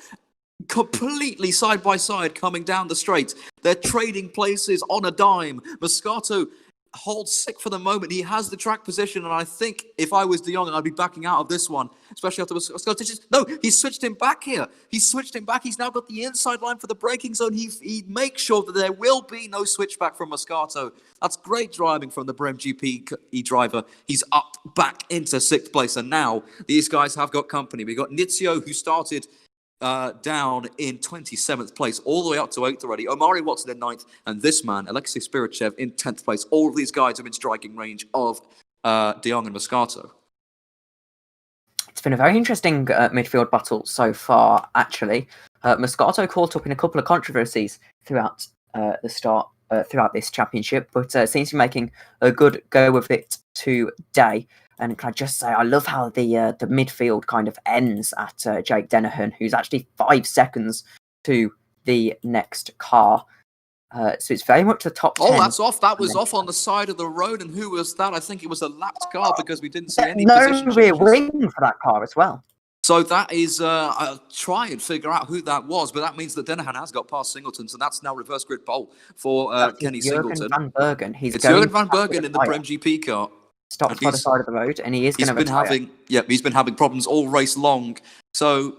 Speaker 1: completely side by side coming down the straight. They're trading places on a dime. Moscato holds sick for the moment. He has the track position, and I think if I was De Jong, I'd be backing out of this one, especially after Moscato. No, he switched him back here. He switched him back. He's now got the inside line for the braking zone. He makes sure that there will be no switchback from Moscato. That's great driving from the Brem GP driver. He's up back into 6th place, and now these guys have got company. We got Nizio, who started down in 27th place, all the way up to 8th already. Omari Watson in 9th, and this man, Alexei Spirichev, in 10th place. All of these guys are in striking range of De Jong and Moscato.
Speaker 2: It's been a very interesting midfield battle so far, actually. Moscato caught up in a couple of controversies throughout throughout this championship, but seems to be making a good go of it today. And can I just say, I love how the midfield kind of ends at Jake Dennehan, who's actually 5 seconds to the next car. So it's very much the top 10.
Speaker 1: Oh, that's off. That was off on the side of the road. And who was that? I think it was a lapped car because we didn't see any position
Speaker 2: No rear
Speaker 1: changes.
Speaker 2: wing for that car as well.
Speaker 1: So that is, I'll try and figure out who that was, but that means that Dennehan has got past Singleton, so that's now reverse grid pole for Kenny Singleton.
Speaker 2: Van Bergen.
Speaker 1: It's Jurgen Van Bergen in the Brem GP car.
Speaker 2: Stopped by the side of the road, and he is going to retire.
Speaker 1: He's been having problems all race long. So,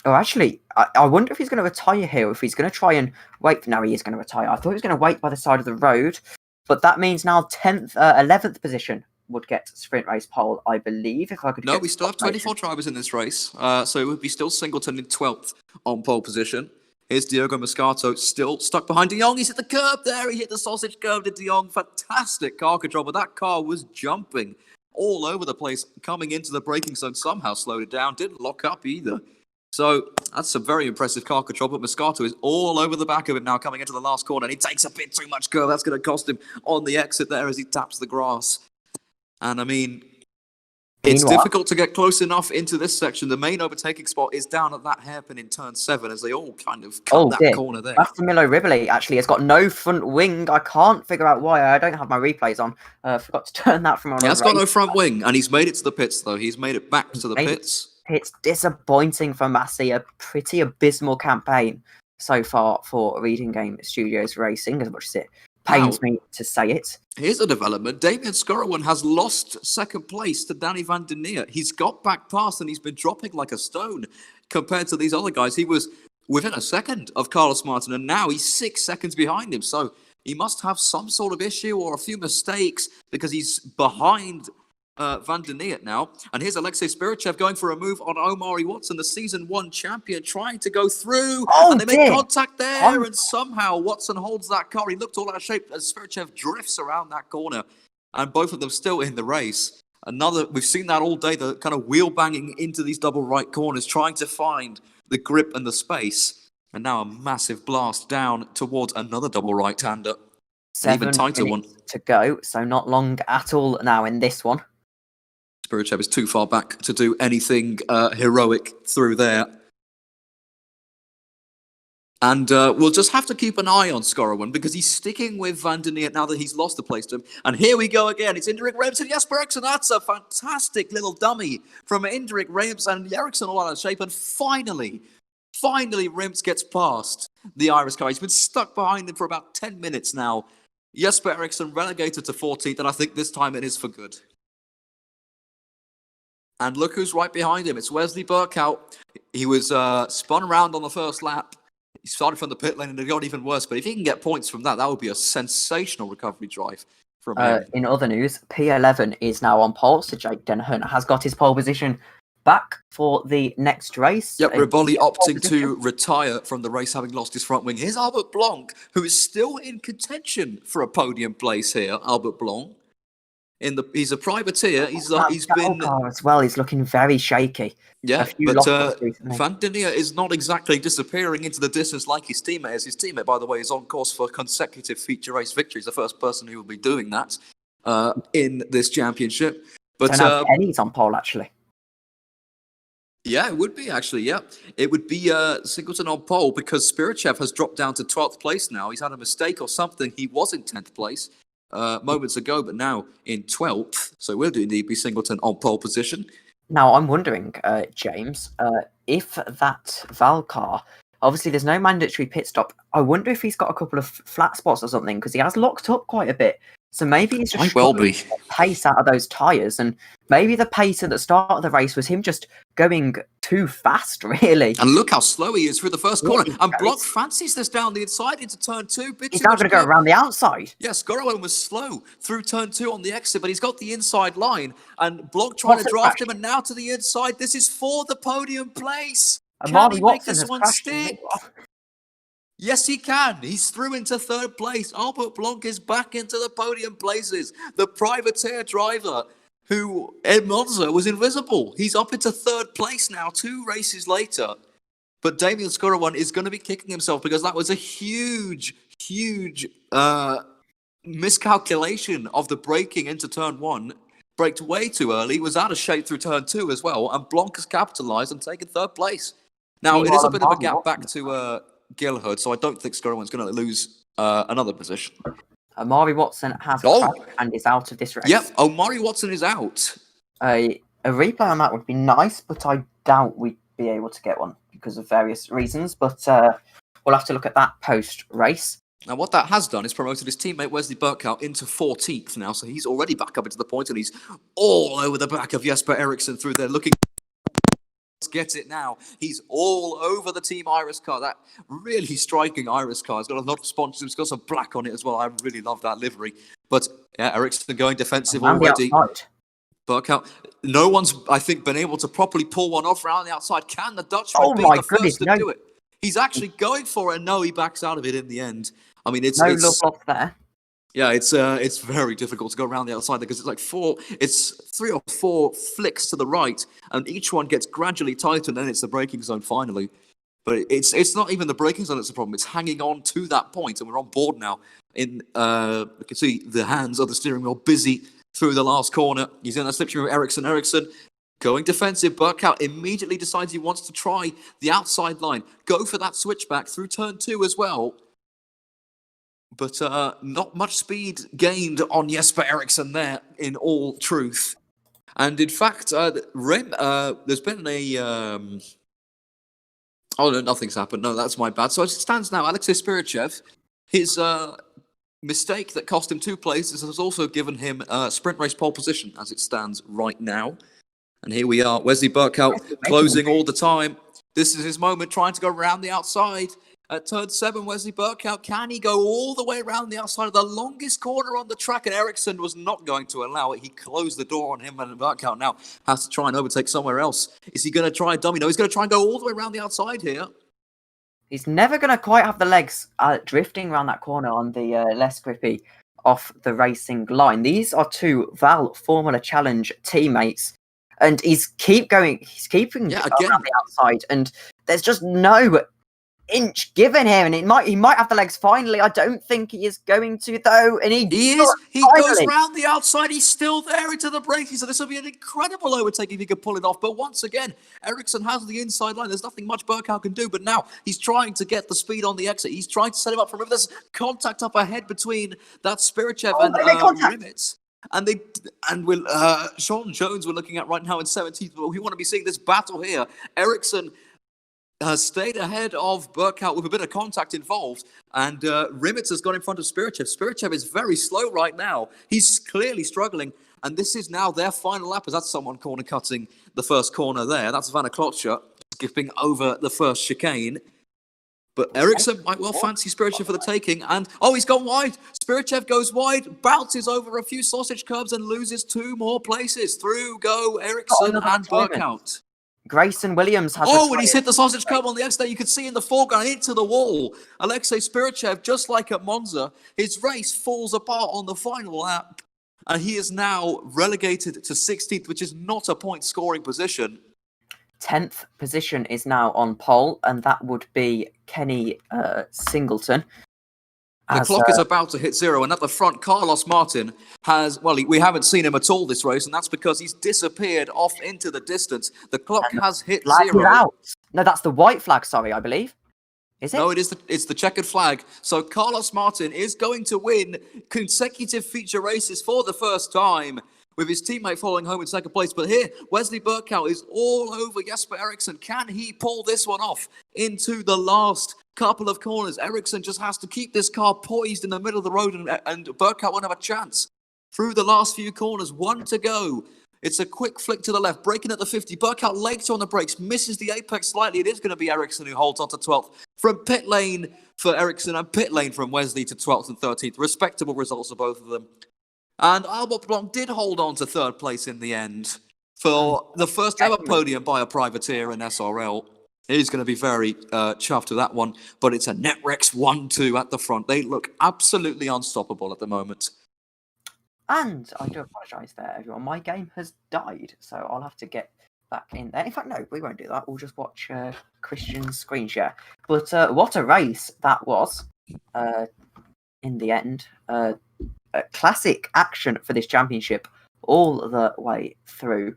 Speaker 2: actually, I wonder if he's going to retire here, or if he's going to try and wait. No, he is going to retire. I thought he was going to wait by the side of the road, but that means now 11th position would get sprint race pole, I believe. If I could.
Speaker 1: No, we still have 24 drivers in this race, so it would be still Singleton in 12th on pole position. Here's Diogo Moscato still stuck behind De Jong. He's hit the curb there. He hit the sausage curb to De Jong. Fantastic car control, but that car was jumping all over the place coming into the braking zone. Somehow slowed it down. Didn't lock up either. So that's some very impressive car control, but Moscato is all over the back of it now coming into the last corner, and he takes a bit too much curve. That's going to cost him on the exit there as he taps the grass. And I mean, it's difficult to get close enough into this section. The main overtaking spot is down at that hairpin in turn 7 as they all kind of cut that corner there.
Speaker 2: Milo Ribbley actually has got no front wing. I can't figure out why. I don't have my replays on. Forgot to turn that from on.
Speaker 1: He has got no front wing, and he's made it to the pits, though. He's made it back to the pits.
Speaker 2: It's disappointing for Massey. A pretty abysmal campaign so far for Reading Game Studios Racing, as much as it pains me to say it.
Speaker 1: Here's a development. Damien Skorowan has lost 2nd place to Danny van der Neer. He's got back past and he's been dropping like a stone compared to these other guys. He was within a second of Carlos Martin, and now he's 6 seconds behind him. So he must have some sort of issue or a few mistakes because he's behind Van der Neer now. And here's Alexei Spirichev going for a move on Omari Watson, the Season 1 champion, trying to go through. And they make contact there, and somehow Watson holds that car. He looked all out of shape as Spirichev drifts around that corner, and both of them still in the race. We've seen that all day, the kind of wheel banging into these double right corners, trying to find the grip and the space. And now a massive blast down towards another double right-hander.
Speaker 2: 7
Speaker 1: even tighter one
Speaker 2: to go, so not long at all now in this one.
Speaker 1: Spirichev is too far back to do anything heroic through there. And we'll just have to keep an eye on Skorowan because he's sticking with Van der Neer now that he's lost the place to him. And here we go again. It's Indrik Rems and Jesper Eriksson. That's a fantastic little dummy from Indrik Rems and Eriksson all out of shape. And finally, Rems gets past the Irish car. He's been stuck behind him for about 10 minutes now. Jesper Eriksson relegated to 14th, and I think this time it is for good. And look who's right behind him. It's Wesley Burkout. He was spun around on the first lap. He started from the pit lane and it got even worse. But if he can get points from that, that would be a sensational recovery drive from him.
Speaker 2: In other news, P11 is now on pole. So Jake Dennehan has got his pole position back for the next race.
Speaker 1: Yep, Riboli opting to retire from the race, having lost his front wing. Here's Albert Blanc, who is still in contention for a podium place here. Albert Blanc. He's a privateer. He's been
Speaker 2: Car as well. He's looking very shaky.
Speaker 1: Yeah,
Speaker 2: A few
Speaker 1: but
Speaker 2: losses recently.
Speaker 1: Van der Neer is not exactly disappearing into the distance like his teammate is. His teammate, by the way, is on course for consecutive feature race victories. The first person who will be doing that in this championship. But
Speaker 2: Penny's on pole, actually.
Speaker 1: Yeah, it would be actually. Yeah, it would be Singleton on pole because Spirichev has dropped down to 12th place now. He's had a mistake or something. He was in 10th place moments ago, but now in 12th. So will indeed be Singleton on pole position.
Speaker 2: Now, I'm wondering, James, if that Val car, obviously there's no mandatory pit stop. I wonder if he's got a couple of flat spots or something, because he has locked up quite a bit. So maybe he's just pace out of those tyres, and maybe the pace at the start of the race was him just going too fast, really.
Speaker 1: And look how slow he is through the first corner. And Block fancies this down the inside into turn 2.
Speaker 2: He's now going to go around the outside.
Speaker 1: Yes, Gorowan was slow through turn 2 on the exit, but he's got the inside line. And Block trying to draft him, and now to the inside. This is for the podium place. Can he make this one stick? Yes, he can. He's through into 3rd place. Albert Blanc is back into the podium places. The privateer driver who in Monza was invisible. He's up into 3rd place now, 2 races later. But Damien Skorowan is going to be kicking himself because that was a huge miscalculation of the braking into turn 1. Braked way too early, was out of shape through turn 2 as well, and Blanc has capitalised and taken 3rd place. Now, it is a bit of a gap back to Gilherd, so I don't think Skorowan's going to lose another position.
Speaker 2: Amari Watson has crashed and is out of this race.
Speaker 1: Yep, Omari Watson is out.
Speaker 2: A replay on that would be nice, but I doubt we'd be able to get one because of various reasons. But we'll have to look at that post-race.
Speaker 1: Now, what that has done is promoted his teammate Wesley Burkhout into 14th now, so he's already back up into the point, and he's all over the back of Jesper Eriksson through there, looking... Get it now. He's all over the Team Iris car. That really striking Iris car. It's got a lot of sponsors. It's got some black on it as well. I really love that livery. But yeah, Eriksson going defensive already. Burkhout. No one's, I think, been able to properly pull one off around the outside. Can the Dutchman be the first to do it? He's actually going for it, and no, he backs out of it in the end. I mean, it's
Speaker 2: look off there.
Speaker 1: Yeah, it's very difficult to go around the outside because it's like 3 or 4 flicks to the right, and each one gets gradually tighter, and then it's the braking zone finally. But it's not even the braking zone that's the problem. It's hanging on to that point, and we're on board now. We can see the hands of the steering wheel busy through the last corner. He's in a slipstream with Eriksson going defensive. Burkhout immediately decides he wants to try the outside line, go for that switchback through turn 2 as well. But not much speed gained on Jesper Eriksson there, in all truth. And in fact, there's been a... Oh, no, nothing's happened. No, that's my bad. So as it stands now, Alexei Spirichev, his mistake that cost him 2 places has also given him sprint race pole position as it stands right now. And here we are, Wesley Burkhout closing all the time. This is his moment, trying to go around the outside. At turn 7, Wesley Burkhout, can he go all the way around the outside of the longest corner on the track? And Eriksson was not going to allow it. He closed the door on him, and Burkhout now has to try and overtake somewhere else. Is he going to try a dummy? No, he's going to try and go all the way around the outside here.
Speaker 2: He's never going to quite have the legs drifting around that corner on the less grippy off the racing line. These are 2 Val Formula Challenge teammates, and he's keeping around the outside, and there's just no inch given here, and he might have the legs finally. I don't think he is going to, though. And he is.
Speaker 1: He goes round the outside. He's still there into the braking, so this will be an incredible overtake if he can pull it off. But once again, Eriksson has the inside line. There's nothing much Burkhout can do, but now he's trying to get the speed on the exit. He's trying to set him up for a move. There's contact up ahead between that Spirichev and Rimitz. And Sean Jones we're looking at right now in 17th, but we want to be seeing this battle here. Eriksson has stayed ahead of Burkhout with a bit of contact involved, and Rimitz has gone in front of Spirichev. Spirichev is very slow right now. He's clearly struggling, and this is now their final lap, as that's someone corner cutting the first corner there. That's Vanna Klotcher skipping over the first chicane. But Eriksson might well fancy Spirichev for the taking, and he's gone wide. Spirichev goes wide, bounces over a few sausage curbs, and loses 2 more places. Through go Eriksson and Burkhout.
Speaker 2: Grayson Williams has...
Speaker 1: and he's hit the sausage curb on the exit. You can see in the foreground into the wall. Alexei Spirichev, just like at Monza, his race falls apart on the final lap. and he is now relegated to 16th, which is not a point-scoring position.
Speaker 2: 10th position is now on pole, and that would be Kenny Singleton.
Speaker 1: The clock is about to hit 0, and at the front, Carlos Martin has, well, we haven't seen him at all this race, and that's because he's disappeared off into the distance. The clock has hit 0.
Speaker 2: Out. No, that's the white flag, sorry, I believe. Is it?
Speaker 1: No, it's the checkered flag. So Carlos Martin is going to win consecutive feature races for the first time, with his teammate following home in second place. But here, Wesley Burkow is all over Jesper Eriksson. Can he pull this one off into the last couple of corners? Eriksson just has to keep this car poised in the middle of the road, and Burkow won't have a chance. Through the last few corners, 1 to go. It's a quick flick to the left, braking at the 50. Burkow later on the brakes, misses the apex slightly. It is going to be Eriksson who holds on to 12th. From pit lane for Eriksson and pit lane from Wesley to 12th and 13th. Respectable results for both of them. And Albert Blanc did hold on to 3rd place in the end for the first ever podium by a privateer in SRL. He's going to be very chuffed with that one, but it's a Netrex 1-2 at the front. They look absolutely unstoppable at the moment.
Speaker 2: And I do apologise there, everyone. My game has died, so I'll have to get back in there. In fact, no, we won't do that. We'll just watch Christian's screen share. But what a race that was in the end. Classic action for this championship all the way through.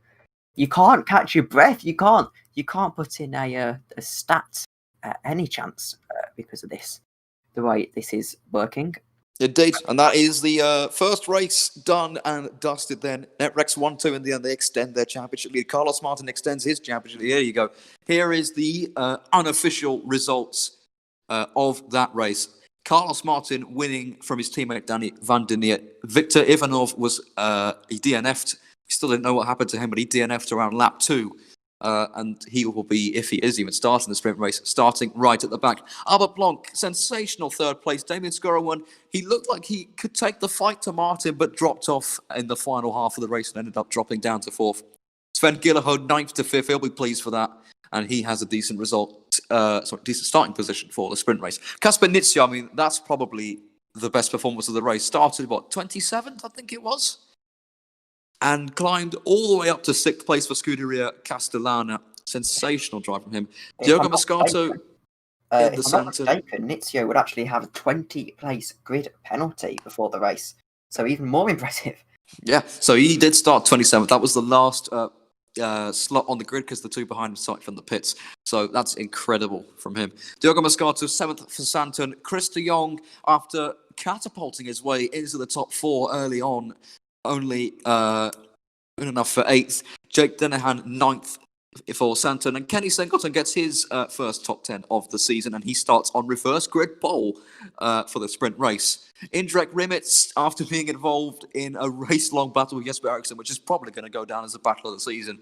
Speaker 2: You can't catch your breath. You can't put in a stat any chance because of this. The way this is working.
Speaker 1: Indeed, and that is the first race done and dusted then. Netrex 1-2 in the end, they extend their championship lead. Carlos Martin extends his championship lead. Here you go. Here is the unofficial results of that race. Carlos Martin winning from his teammate Danny Van der Neer. Victor Ivanov was he DNF'd. We still didn't know what happened to him, but he DNF'd around lap 2. And he will be, if he is even starting the sprint race, starting right at the back. Albert Blanc, sensational 3rd place. Damien Skura won. He looked like he could take the fight to Martin, but dropped off in the final half of the race and ended up dropping down to 4th. Sven Gillerho, 9th to 5th. He'll be pleased for that. And he has a decent result, decent starting position for the sprint race. Kasper Nitzia, I mean, that's probably the best performance of the race. Started, 27th, I think it was? And climbed all the way up to 6th place for Scuderia Castellana. Sensational drive from him. Diogo Moscato in the centre.
Speaker 2: Nizio would actually have a 20-place grid penalty before the race. So even more impressive.
Speaker 1: Yeah, so he did start 27th. That was the last slot on the grid because the two behind him started from the pits. So that's incredible from him. Diogo Moscato, 7th for Santon. Chris de Jong, after catapulting his way into the top 4 early on, only good enough for 8th. Jake Denahan, 9th for Santon. And Kenny Singleton gets his first top 10 of the season, and he starts on reverse grid pole for the sprint race. Indrek Rimitz, after being involved in a race-long battle with Jesper Eriksson, which is probably going to go down as the battle of the season,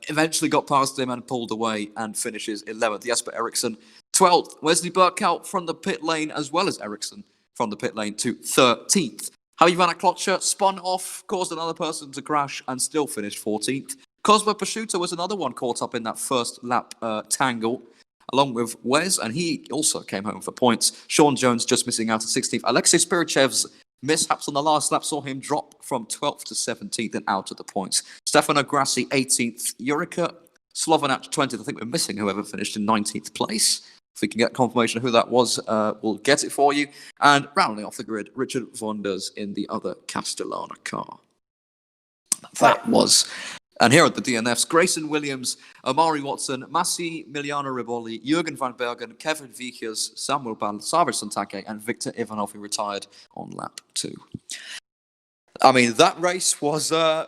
Speaker 1: eventually got past him and pulled away and finishes 11th. Jesper Eriksson, 12th. Wesley Burkow from the pit lane, as well as Eriksson from the pit lane, to 13th. Javi Van Klotcher spun off, caused another person to crash, and still finished 14th. Cosmo Prosciutto was another one caught up in that first lap tangle, along with Wes, and he also came home for points. Sean Jones just missing out at 16th. Alexei Spirichev's mishaps on the last lap saw him drop from 12th to 17th and out of the points. Stefano Grassi, 18th. Yurika Slovanak, 20th. I think we're missing whoever finished in 19th place. If we can get confirmation of who that was, we'll get it for you. And rounding off the grid, Richard Vonders in the other Castellana car. That was... And here are the DNFs: Grayson Williams, Amari Watson, Massimiliano Riboli, Jürgen van Bergen, Kevin Vickers, Samuel Ball, Sabir Santake, and Victor Ivanov, who retired on lap 2. I mean, that race was, if I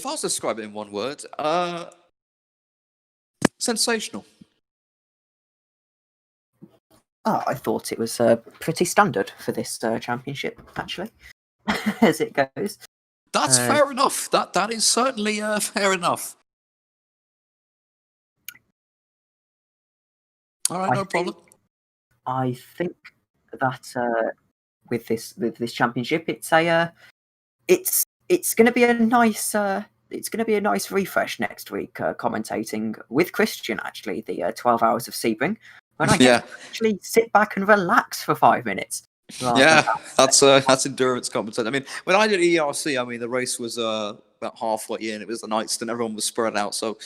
Speaker 1: was to describe it in one word, sensational.
Speaker 2: Oh, I thought it was pretty standard for this championship, actually, as it goes.
Speaker 1: That's fair enough. That is certainly fair enough. All right, no problem.
Speaker 2: I think that with this championship, it's going to be a nice refresh next week. Commentating with Christian, actually, the 12 hours of Sebring, when I can actually sit back and relax for 5 minutes. rather
Speaker 1: Yeah, that's endurance competition. I mean, when I did ERC, I mean the race was about halfway in. It was the night, and everyone was spread out. So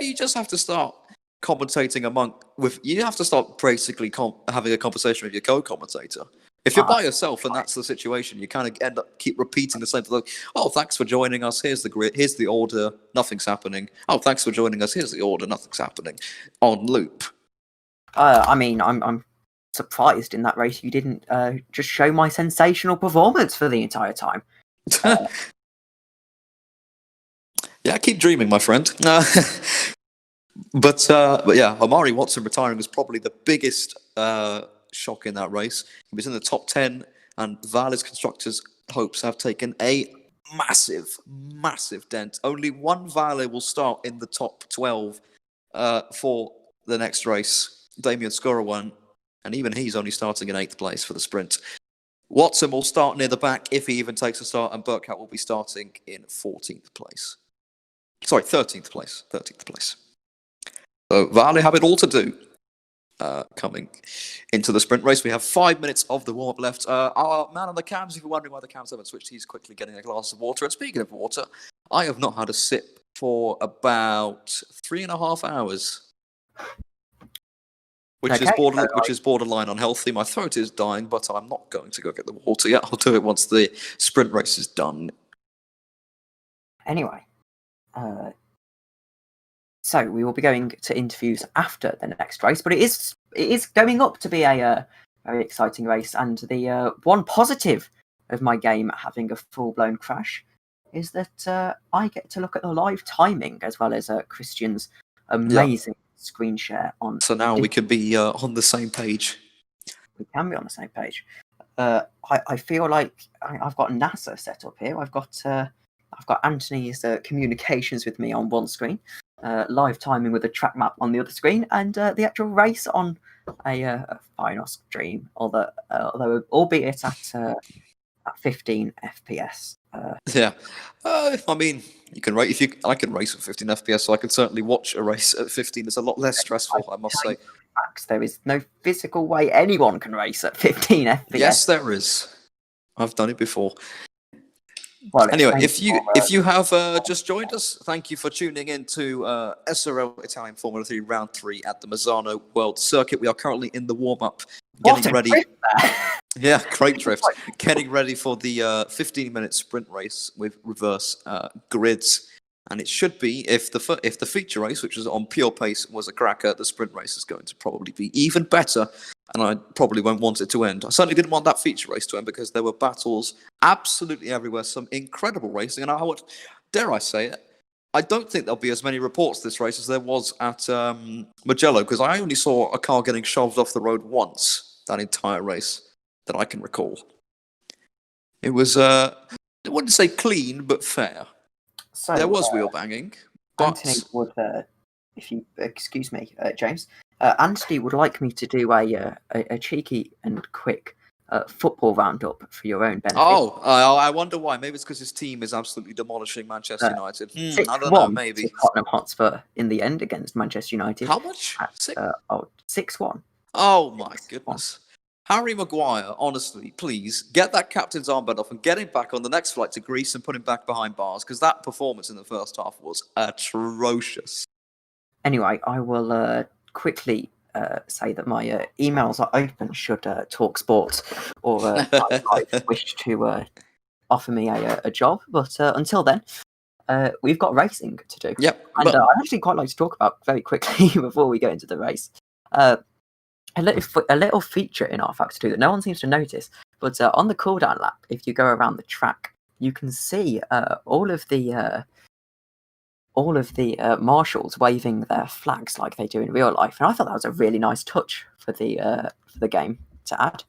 Speaker 1: you just have to start commentating among with. You have to start basically having a conversation with your co-commentator. If you're
Speaker 2: than
Speaker 1: by yourself and that's the situation, you kind of end up keep repeating the same thing. Like, oh, thanks for joining us. Here's the grid. Here's the order. Nothing's happening. Oh, thanks for joining us. Here's the order. Nothing's happening. On loop.
Speaker 2: I mean, I'm surprised in that race you didn't just show my sensational performance for the entire time.
Speaker 1: Yeah, keep dreaming, my friend. But yeah, Amari Watson retiring was probably the biggest shock in that race. He was in the top 10, and Vale's constructors' hopes have taken a massive, massive dent. Only one Vale will start in the top 12 for the next race. Damien Skorowan, and even he's only starting in 8th place for the sprint. Watson will start near the back if he even takes a start, and Burkhardt will be starting in 14th place. Sorry, 13th place. 13th place. So Vale have it all to do coming into the sprint race. We have 5 minutes of the warm-up left. Our man on the cams, if you're wondering why the cams haven't switched, he's quickly getting a glass of water. And speaking of water, I have not had a sip for about 3.5 hours. Which is borderline unhealthy. My throat is dying, but I'm not going to go get the water yet. I'll do it once the sprint race is done.
Speaker 2: Anyway, so we will be going to interviews after the next race, but it is going up to be a very exciting race. And the one positive of my game having a full-blown crash is that I get to look at the live timing as well as Christian's amazing screen share on.
Speaker 1: So now we can be on the same page.
Speaker 2: We can be on the same page. I feel like I've got NASA set up here. I've got Anthony's communications with me on one screen, live timing with a track map on the other screen, and the actual race on a final stream. Although albeit at 15 FPS.
Speaker 1: Yeah, I mean, you can race. I can race at 15 FPS, so I can certainly watch a race at 15. It's a lot less stressful, I must say.
Speaker 2: There is no physical way anyone can race at 15 FPS.
Speaker 1: Yes, there is. I've done it before.
Speaker 2: Well,
Speaker 1: anyway, if you have just joined us, thank you for tuning in to SRL Italian Formula 3 Round 3 at the Misano World Circuit. We are currently in the warm-up, getting ready. Yeah, great drift. Getting ready for the 15-minute sprint race with reverse grids. And it should be, if the feature race, which was on pure pace, was a cracker, the sprint race is going to probably be even better. And I probably won't want it to end. I certainly didn't want that feature race to end because there were battles absolutely everywhere, some incredible racing. And dare I say it, I don't think there'll be as many reports this race as there was at Mugello, because I only saw a car getting shoved off the road once that entire race that I can recall. It was, I wouldn't say clean, but fair. So, there was wheel banging. But
Speaker 2: Anthony would, if you excuse me, James, Anthony would like me to do a cheeky and quick football roundup for your own benefit.
Speaker 1: Oh, I wonder why. Maybe it's because his team is absolutely demolishing Manchester United. I don't know, maybe.
Speaker 2: Tottenham Hotspur in the end against Manchester United.
Speaker 1: How much?
Speaker 2: 6-1.
Speaker 1: Oh, my goodness. Harry Maguire, honestly, please get that captain's armband off and get him back on the next flight to Greece and put him back behind bars, because that performance in the first half was atrocious.
Speaker 2: Anyway, I will quickly say that my emails are open should Talk Sports or I wish to offer me a job. But until then, we've got racing to do.
Speaker 1: Yep.
Speaker 2: And I'd actually quite like to talk about very quickly before we go into the race. A little feature in R Factor 2 that no one seems to notice, but on the cooldown lap, if you go around the track, you can see all of the marshals waving their flags like they do in real life, and I thought that was a really nice touch for the game to add.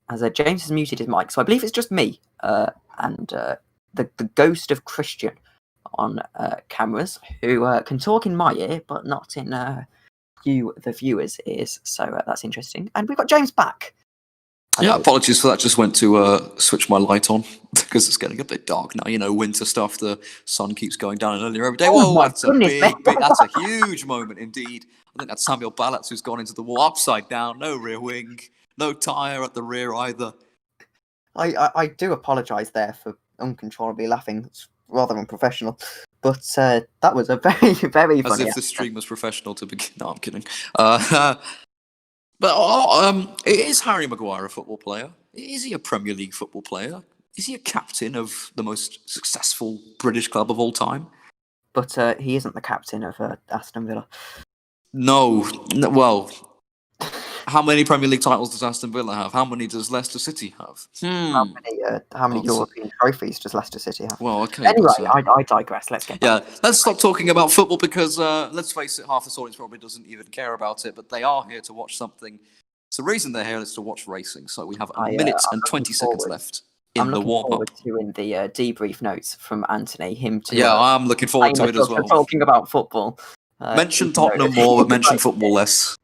Speaker 2: As James has muted his mic, so I believe it's just me and the ghost of Christian on cameras who can talk in my ear, but not in you, the viewers' ears. So that's interesting. And we've got James back.
Speaker 1: Yeah, apologies for that. Just went to switch my light on because it's getting a bit dark now. Winter stuff. The sun keeps going down earlier every day. Whoa, that's a that's a huge moment indeed. I think that's Samuel Ballatz who's gone into the wall upside down. No rear wing, No tyre at the rear either.
Speaker 2: I do apologise there for uncontrollably laughing. It's rather unprofessional. But that was a very, very
Speaker 1: As
Speaker 2: funny
Speaker 1: if the
Speaker 2: accident.
Speaker 1: stream was professional to begin. No, I'm kidding. Is Harry Maguire a football player? Is he a Premier League football player? Is he a captain of the most successful British club of all time?
Speaker 2: But he isn't the captain of Aston Villa.
Speaker 1: No. Well, how many Premier League titles does Aston Villa have? How many does Leicester City have?
Speaker 2: How many European trophies does Leicester City have?
Speaker 1: Well, okay.
Speaker 2: Anyway,
Speaker 1: but,
Speaker 2: I digress. Let's get back.
Speaker 1: yeah, let's stop talking about football because, let's face it, half the audience probably doesn't even care about it, but they are here to watch something. So the reason they're here is to watch racing. So we have a minute and 20 seconds left in the warm-up.
Speaker 2: To in the debrief notes from Anthony, him to
Speaker 1: Yeah, I'm looking forward to it as well.
Speaker 2: Talking about football.
Speaker 1: Mention Tottenham more, but mention football less.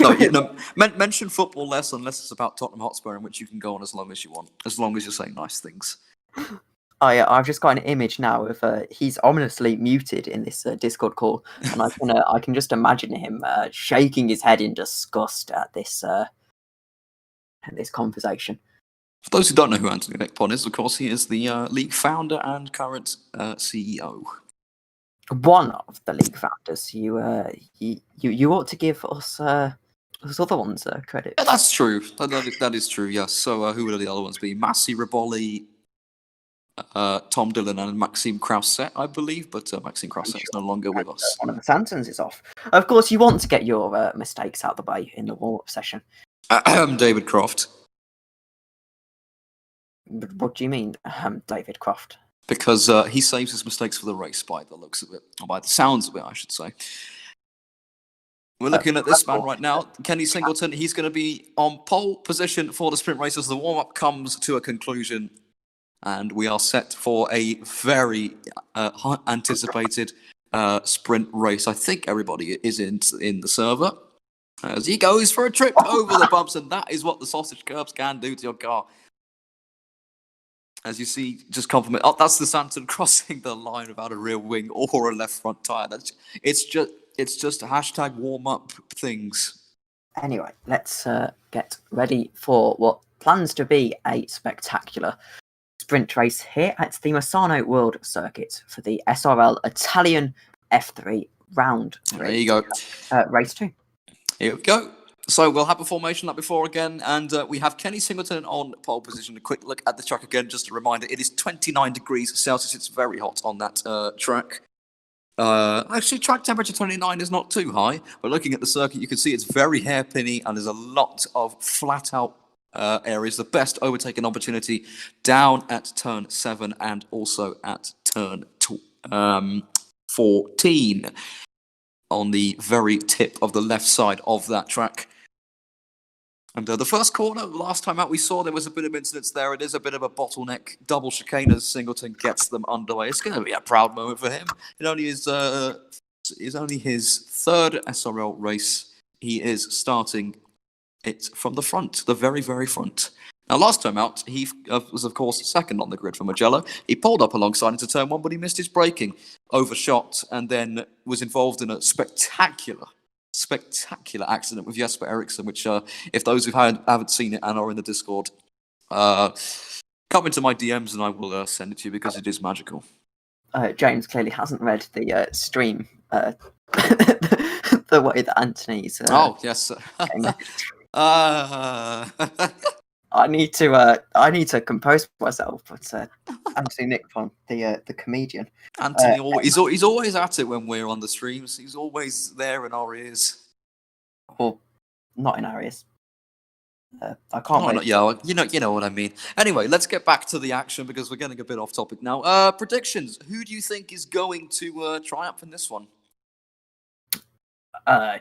Speaker 1: No, mention football less unless it's about Tottenham Hotspur, in which you can go on as long as you want, as long as you're saying nice things.
Speaker 2: I've just got an image now of he's ominously muted in this Discord call, and I can just imagine him shaking his head in disgust at this conversation.
Speaker 1: For those who don't know who Anthony Nickpon is, of course, he is the league founder and current CEO.
Speaker 2: One of the league founders. You ought to give us those other ones credit.
Speaker 1: Yeah, that's true. That is true. Yes. So who would the other ones be? Massi Riboli, Tom Dillon, and Maxime Crousset, I believe. But Maxime Crousset is no longer with us.
Speaker 2: One of the Santons is off. Of course, you want to get your mistakes out of the way in the warm-up session.
Speaker 1: David Croft.
Speaker 2: What do you mean, David Croft?
Speaker 1: Because he saves his mistakes for the race, by the looks of it, or by the sounds of it, I should say. We're looking at this man right now, Kenny Singleton. He's going to be on pole position for the sprint race as the warm-up comes to a conclusion, and we are set for a very anticipated sprint race. I think everybody is in the server as he goes for a trip over the bumps, and that is what the sausage curbs can do to your car. As you see, just compliment. Oh, that's the Santon crossing the line without a rear wing or a left front tyre. It's just hashtag warm up things.
Speaker 2: Anyway, let's get ready for what plans to be a spectacular sprint race here at the Misano World Circuit for the SRL Italian F3 Round 3.
Speaker 1: There you go.
Speaker 2: Race 2.
Speaker 1: Here we go. So we'll have a formation like before again, and we have Kenny Singleton on pole position. A quick look at the track again, just a reminder, it is 29 degrees Celsius. It's very hot on that track. Actually, track temperature 29 is not too high, but looking at the circuit, you can see it's very hairpinny, and there's a lot of flat-out areas. The best overtaking opportunity down at turn 7 and also at turn 14 on the very tip of the left side of that track. And the first corner, last time out, we saw there was a bit of incidents there. It is a bit of a bottleneck. Double chicane as Singleton gets them underway. It's going to be a proud moment for him. It only is only his third SRL race. He is starting it from the front, the very, very front. Now, last time out, he was, of course, second on the grid for Mugello. He pulled up alongside into turn 1, but he missed his braking, overshot, and then was involved in a spectacular accident with Jesper Eriksson, which if those who haven't seen it and are in the Discord, come into my DMs and I will send it to you because it is magical.
Speaker 2: James clearly hasn't read the stream the way that Anthony's
Speaker 1: oh yes.
Speaker 2: I need to compose myself, but Anthony Nickpon, the comedian.
Speaker 1: Anthony, he's always at it when we're on the streams. He's always there in our ears.
Speaker 2: Well, not in our ears. I can't wait.
Speaker 1: Yeah, you know what I mean. Anyway, let's get back to the action because we're getting a bit off topic now. Predictions. Who do you think is going to triumph in this one?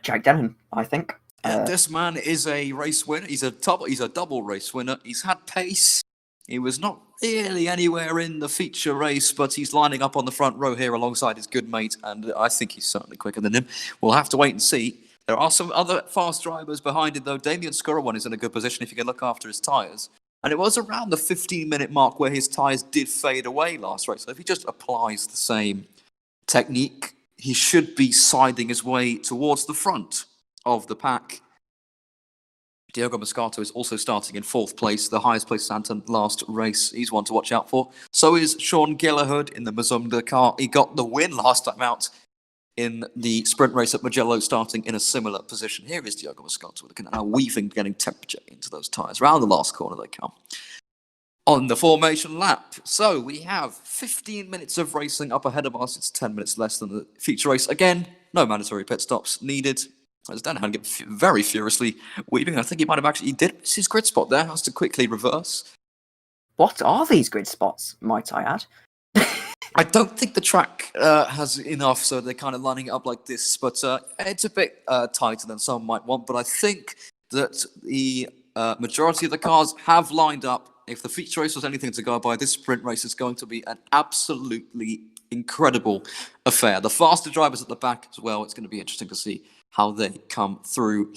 Speaker 2: Jack Denham, I think.
Speaker 1: This man is a race winner. He's a double race winner. He's had pace. He was not really anywhere in the feature race, but he's lining up on the front row here alongside his good mate, and I think he's certainly quicker than him. We'll have to wait and see. There are some other fast drivers behind him, though. Damien Skurawan is in a good position if he can look after his tyres. And it was around the 15-minute mark where his tyres did fade away last race. So if he just applies the same technique, he should be siding his way towards the front of the pack. Diogo Moscato is also starting in 4th place, the highest place Santon last race. He's one to watch out for. So is Sean Gillihood in the Mazumda car. He got the win last time out in the sprint race at Mugello, starting in a similar position. Here is Diogo Moscato looking at how weaving, getting temperature into those tyres. Round the last corner they come. On the formation lap. So we have 15 minutes of racing up ahead of us. It's 10 minutes less than the feature race. Again, no mandatory pit stops needed. As Danahan get very furiously weaving. I think he might have actually, he did miss his grid spot there. Has to quickly reverse.
Speaker 2: What are these grid spots, might I add?
Speaker 1: I don't think the track has enough, so they're kind of lining it up like this. But it's a bit tighter than some might want. But I think that the majority of the cars have lined up. If the feature race was anything to go by, this sprint race is going to be an absolutely incredible affair. The faster drivers at the back as well. It's going to be interesting to see how they come through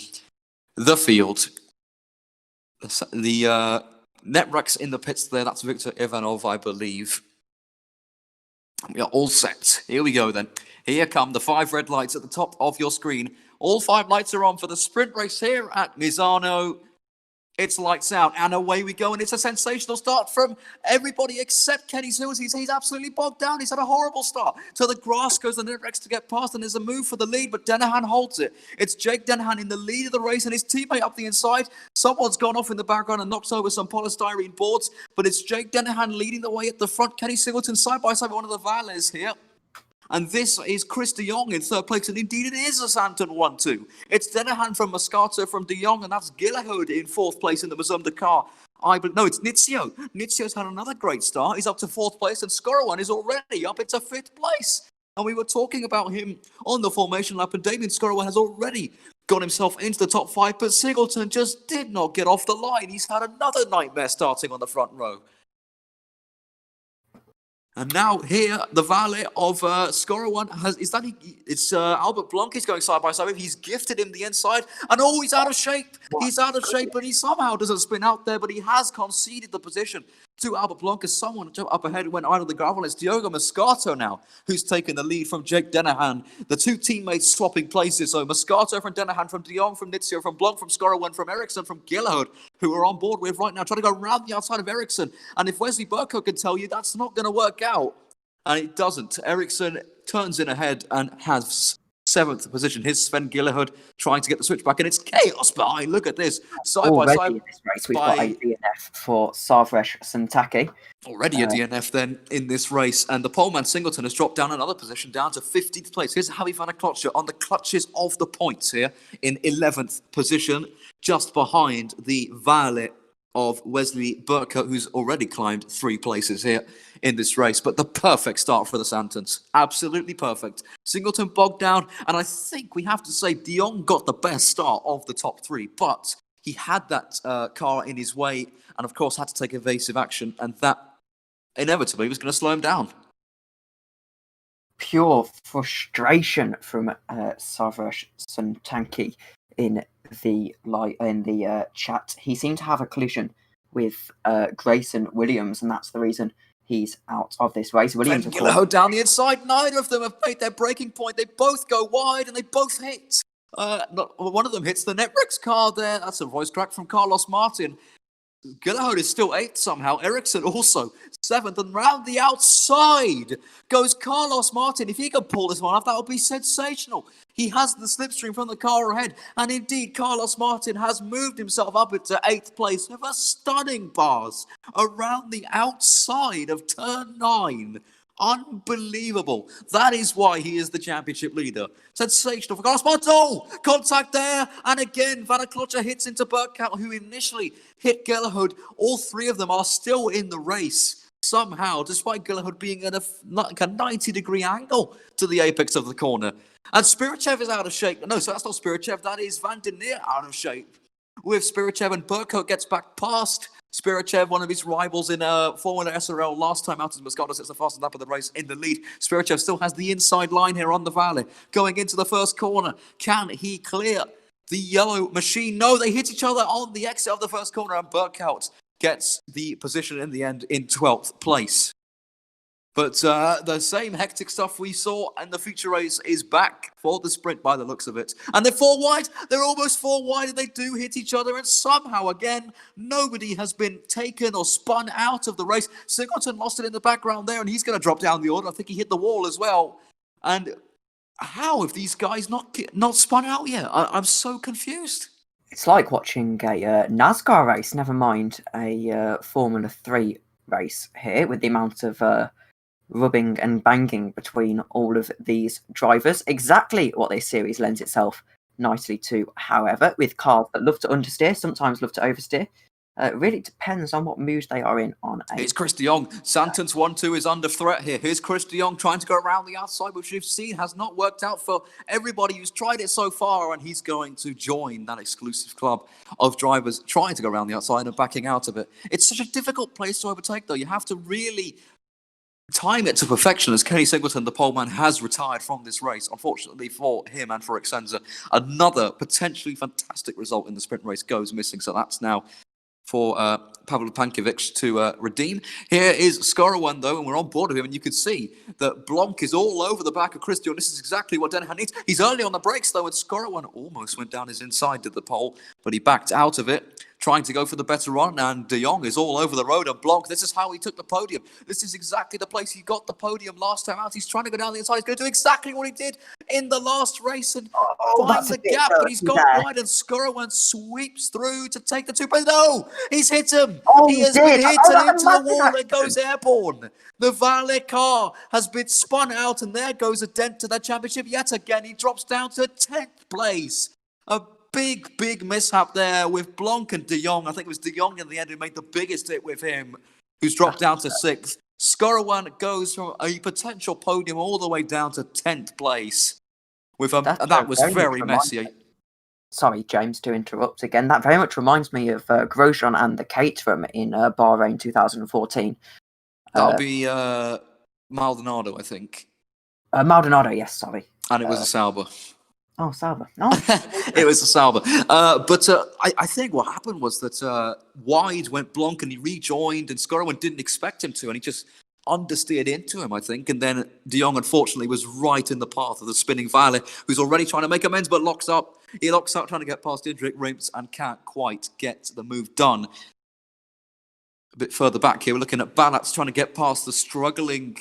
Speaker 1: the field. The Netrex in the pits there, that's Victor Ivanov, I believe. We are all set. Here we go then. Here come the 5 red lights at the top of your screen. All 5 lights are on for the sprint race here at Misano. It's lights out, and away we go, and it's a sensational start from everybody except Kenny Sills. He's absolutely bogged down. He's had a horrible start. So the grass goes the Netrex to get past, and there's a move for the lead, but Danahan holds it. It's Jake Danahan in the lead of the race, and his teammate up the inside. Someone's gone off in the background and knocks over some polystyrene boards, but it's Jake Danahan leading the way at the front. Kenny Singleton side by side with one of the valets here. And this is Chris de Jong in 3rd place, and indeed it is a Santon 1-2. It's Danahan from Moscato from de Jong, and that's Gillihood in 4th place in the Mazumda car. No, it's Nizio. Nizio's had another great start. He's up to 4th place, and Skorowan is already up into 5th place. And we were talking about him on the formation lap, and Damien Skorowan has already got himself into the top 5, but Singleton just did not get off the line. He's had another nightmare starting on the front row. And now here, the valet of Skorowan it's Albert Blanc. He's going side by side with. He's gifted him the inside, and he's out of shape. He's out of shape, but he somehow doesn't spin out there. But he has conceded the position to Albert Blanc as someone up ahead went out of the gravel. It's Diogo Moscato now who's taken the lead from Jake Danahan. The 2 teammates swapping places. So Moscato from Danahan, from de Jong, from Nizio, from Blanc, from Skorowan, from Ericsson, from Gillihood, who are on board with right now, trying to go round the outside of Ericsson. And if Wesley Burko can tell you that's not going to work out, and it doesn't. Ericsson turns in ahead and has 7th position. Here's Sven Gillihood trying to get the switch back, and it's chaos behind. Look at this. Side by side.
Speaker 2: In this race, we've got a DNF for Savresh Santaki.
Speaker 1: Already a DNF then in this race, and the poleman Singleton has dropped down another position, down to 15th place. Here's Javi van der Klotje on the clutches of the points here in 11th position, just behind the valet of Wesley Burko, who's already climbed 3 places here in this race. But the perfect start for the Santons. Absolutely perfect. Singleton bogged down, and I think we have to say de Jong got the best start of the top 3, but he had that car in his way, and of course had to take evasive action, and that inevitably was going to slow him down.
Speaker 2: Pure frustration from Savresh Santaki in the chat. He seemed to have a collision with Grayson Williams, and that's the reason he's out of this race. Williams,
Speaker 1: down the inside. Neither of them have made their breaking point. They both go wide, and they both hit. One of them hits the Netrex car there. That's a voice crack from Carlos Martin. Gillihood is still 8th somehow. Ericsson also 7th. And round the outside goes Carlos Martin. If he can pull this one off, that would be sensational. He has the slipstream from the car ahead. And indeed, Carlos Martin has moved himself up into 8th place with a stunning pass around the outside of turn 9. Unbelievable. That is why he is the championship leader. Sensational for Carlos Martin. Oh, contact there. And again, Van der Klotje hits into Burkhout, who initially hit Gillihood. All 3 of them are still in the race somehow, despite Gillihood being at a 90-degree angle to the apex of the corner. And Spirichev is out of shape. No, so that's not Spirichev. That is Van der Neer out of shape. With Spirichev, and Burkhout gets back past Spirichev, one of his rivals in Formula SRL last time out as Moscato sits the fastest lap of the race in the lead. Spirichev still has the inside line here on the valley. Going into the first corner. Can he clear the yellow machine? No, they hit each other on the exit of the first corner, and Burkhout gets the position in the end in 12th place. But the same hectic stuff we saw in the feature race is back for the sprint by the looks of it. And they're four wide. They're almost four wide, and they do hit each other. And somehow, again, nobody has been taken or spun out of the race. Singleton lost it in the background there, and he's going to drop down the order. I think he hit the wall as well. And how have these guys not spun out yet? I'm so confused.
Speaker 2: It's like watching a NASCAR race, never mind a Formula 3 race here, with the amount of rubbing and banging between all of these drivers. Exactly what this series lends itself nicely to, however, with cars that love to understeer, sometimes love to oversteer. It really depends on what mood they are in on a...
Speaker 1: It's Chris de Jong. Santon's 1-2 is under threat here. Here's Chris de Jong trying to go around the outside, which we've seen has not worked out for everybody who's tried it so far, and he's going to join that exclusive club of drivers trying to go around the outside and backing out of it. It's such a difficult place to overtake, though. You have to really time it to perfection, as Kenny Singleton, the poleman, has retired from this race. Unfortunately for him and for Exenza, another potentially fantastic result in the sprint race goes missing, so that's now for Pavel Pankovic to redeem. Here is Skorowan, though, and we're on board with him, and you can see that Blanc is all over the back of Christian. This is exactly what Dennehan needs. He's early on the brakes, though, and Skorowan almost went down his inside to the pole, but he backed out of it, trying to go for the better run, and de Jong is all over the road, and Blanc, this is how he took the podium. This is exactly the place he got the podium last time out. He's trying to go down the inside. He's going to do exactly what he did in the last race and find the gap, but he's gone wide, and Skorowan sweeps through to take the 2 points. No! He's hit him! He has been hit and into the wall and goes airborne. The Valet car has been spun out, and there goes a dent to the championship yet again. He drops down to 10th place. A big mishap there with Blanc and de Jong. I think it was de Jong in the end who made the biggest hit with him, who's dropped down to 6th. Skorowan goes from a potential podium all the way down to 10th place. That was very messy.
Speaker 2: Sorry, James, to interrupt again. That very much reminds me of Grosjean and the Caterham in Bahrain 2014.
Speaker 1: That'll be Maldonado, I think.
Speaker 2: Maldonado, yes, sorry.
Speaker 1: And it was a Sauber.
Speaker 2: Oh, Sauber. No.
Speaker 1: It was a Sauber. But I think what happened was that wide went Blanc and he rejoined, and Skorowan didn't expect him to, and he just understeered into him, I think. And then de Jong, unfortunately, was right in the path of the spinning Valet, who's already trying to make amends, but locks up. He locks up trying to get past Didrik Rimps and can't quite get the move done. A bit further back here, we're looking at Balats trying to get past the struggling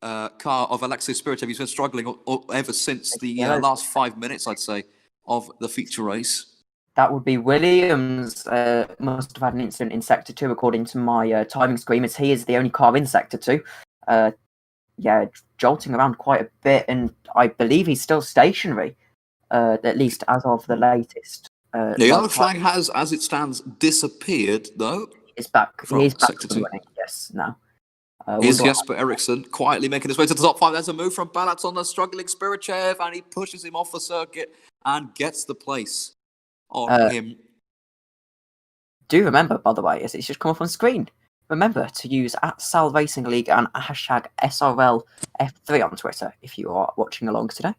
Speaker 1: car of Alexei Spiritev. He's been struggling ever since the last 5 minutes, I'd say, of the feature race.
Speaker 2: That would be Williams. Must have had an incident in Sector 2, according to my timing screen, as he is the only car in Sector 2. Jolting around quite a bit, and I believe he's still stationary, at least as of the latest.
Speaker 1: The yellow flag has, as it stands, disappeared, though.
Speaker 2: He's back. He is back
Speaker 1: Sector 2.
Speaker 2: running, yes, now.
Speaker 1: Here's Jesper Eriksson quietly making his way to the top 5. There's a move from Balats on the struggling Spirichev, and he pushes him off the circuit and gets the place on him.
Speaker 2: Do remember, by the way, as it's just come up on screen, remember to use @Sal Racing League and hashtag SRL F3 on Twitter if you are watching along today.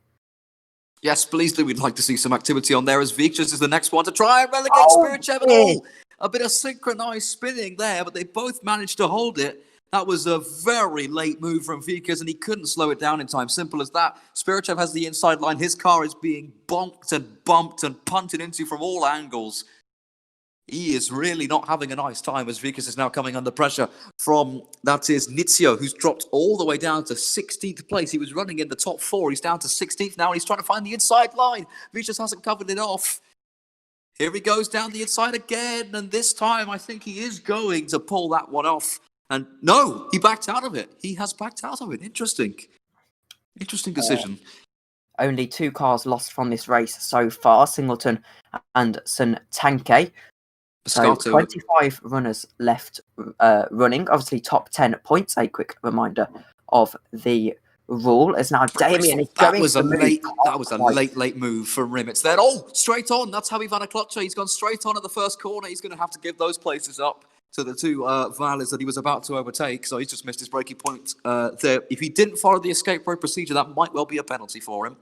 Speaker 1: Yes, please do. We'd like to see some activity on there, as Vichas is the next one to try and relegate Spirichev. A bit of synchronized spinning there, but they both managed to hold it. That was a very late move from Vikas, and he couldn't slow it down in time. Simple as that. Spirichev has the inside line. His car is being bonked and bumped and punted into from all angles. He is really not having a nice time, as Vikas is now coming under pressure from, that is, Nizio, who's dropped all the way down to 16th place. He was running in the top 4. He's down to 16th now, and he's trying to find the inside line. Vikas hasn't covered it off. Here he goes down the inside again, and this time I think he is going to pull that one off. And no, he backed out of it. He has backed out of it. Interesting decision.
Speaker 2: Only 2 cars lost from this race so far, Singleton and St. Tanke. So 25 runners left running. Obviously, top 10 points. A quick reminder of the rule is now Damien is going.
Speaker 1: That was a late move from Rimitz there. Oh, straight on. That's how Ivana Klotcha. He's gone straight on at the first corner. He's going to have to give those places up to the 2 Valets that he was about to overtake. So he's just missed his braking point there. If he didn't follow the escape road procedure, that might well be a penalty for him.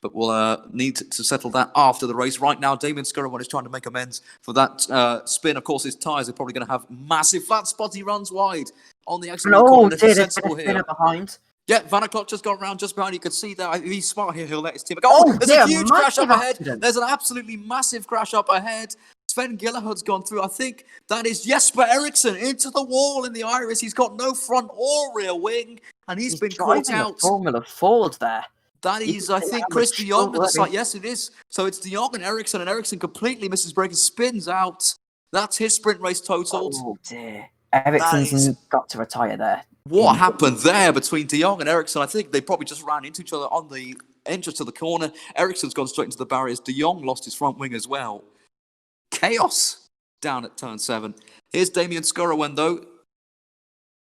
Speaker 1: But we'll need to settle that after the race. Right now, Damien Scurriwan is trying to make amends for that spin. Of course, his tyres are probably going to have massive flat spots. He runs wide on the exit of the corner.
Speaker 2: There's a
Speaker 1: sensible
Speaker 2: spinner
Speaker 1: here.
Speaker 2: behind.
Speaker 1: Yeah, Van Aert just got around just behind. You can see that. If he's smart here, he'll let his team go. Oh, there's a huge crash up ahead. There's an absolutely massive crash up ahead. Sven Gillerud's gone through. I think that is Jesper Eriksson into the wall in the Iris. He's got no front or rear wing, and he's been caught out.
Speaker 2: Formula Ford there.
Speaker 1: That is, I think, Chris de Jong at the site. Yes, it is. So it's de Jong and Eriksson completely misses break and spins out. That's his sprint race totaled.
Speaker 2: Oh, dear. Eriksson's got to retire there.
Speaker 1: What happened there between de Jong and Eriksson? I think they probably just ran into each other on the entrance to the corner. Eriksson's gone straight into the barriers. De Jong lost his front wing as well. Chaos down at turn 7. Here's Damien Scurriwan, though,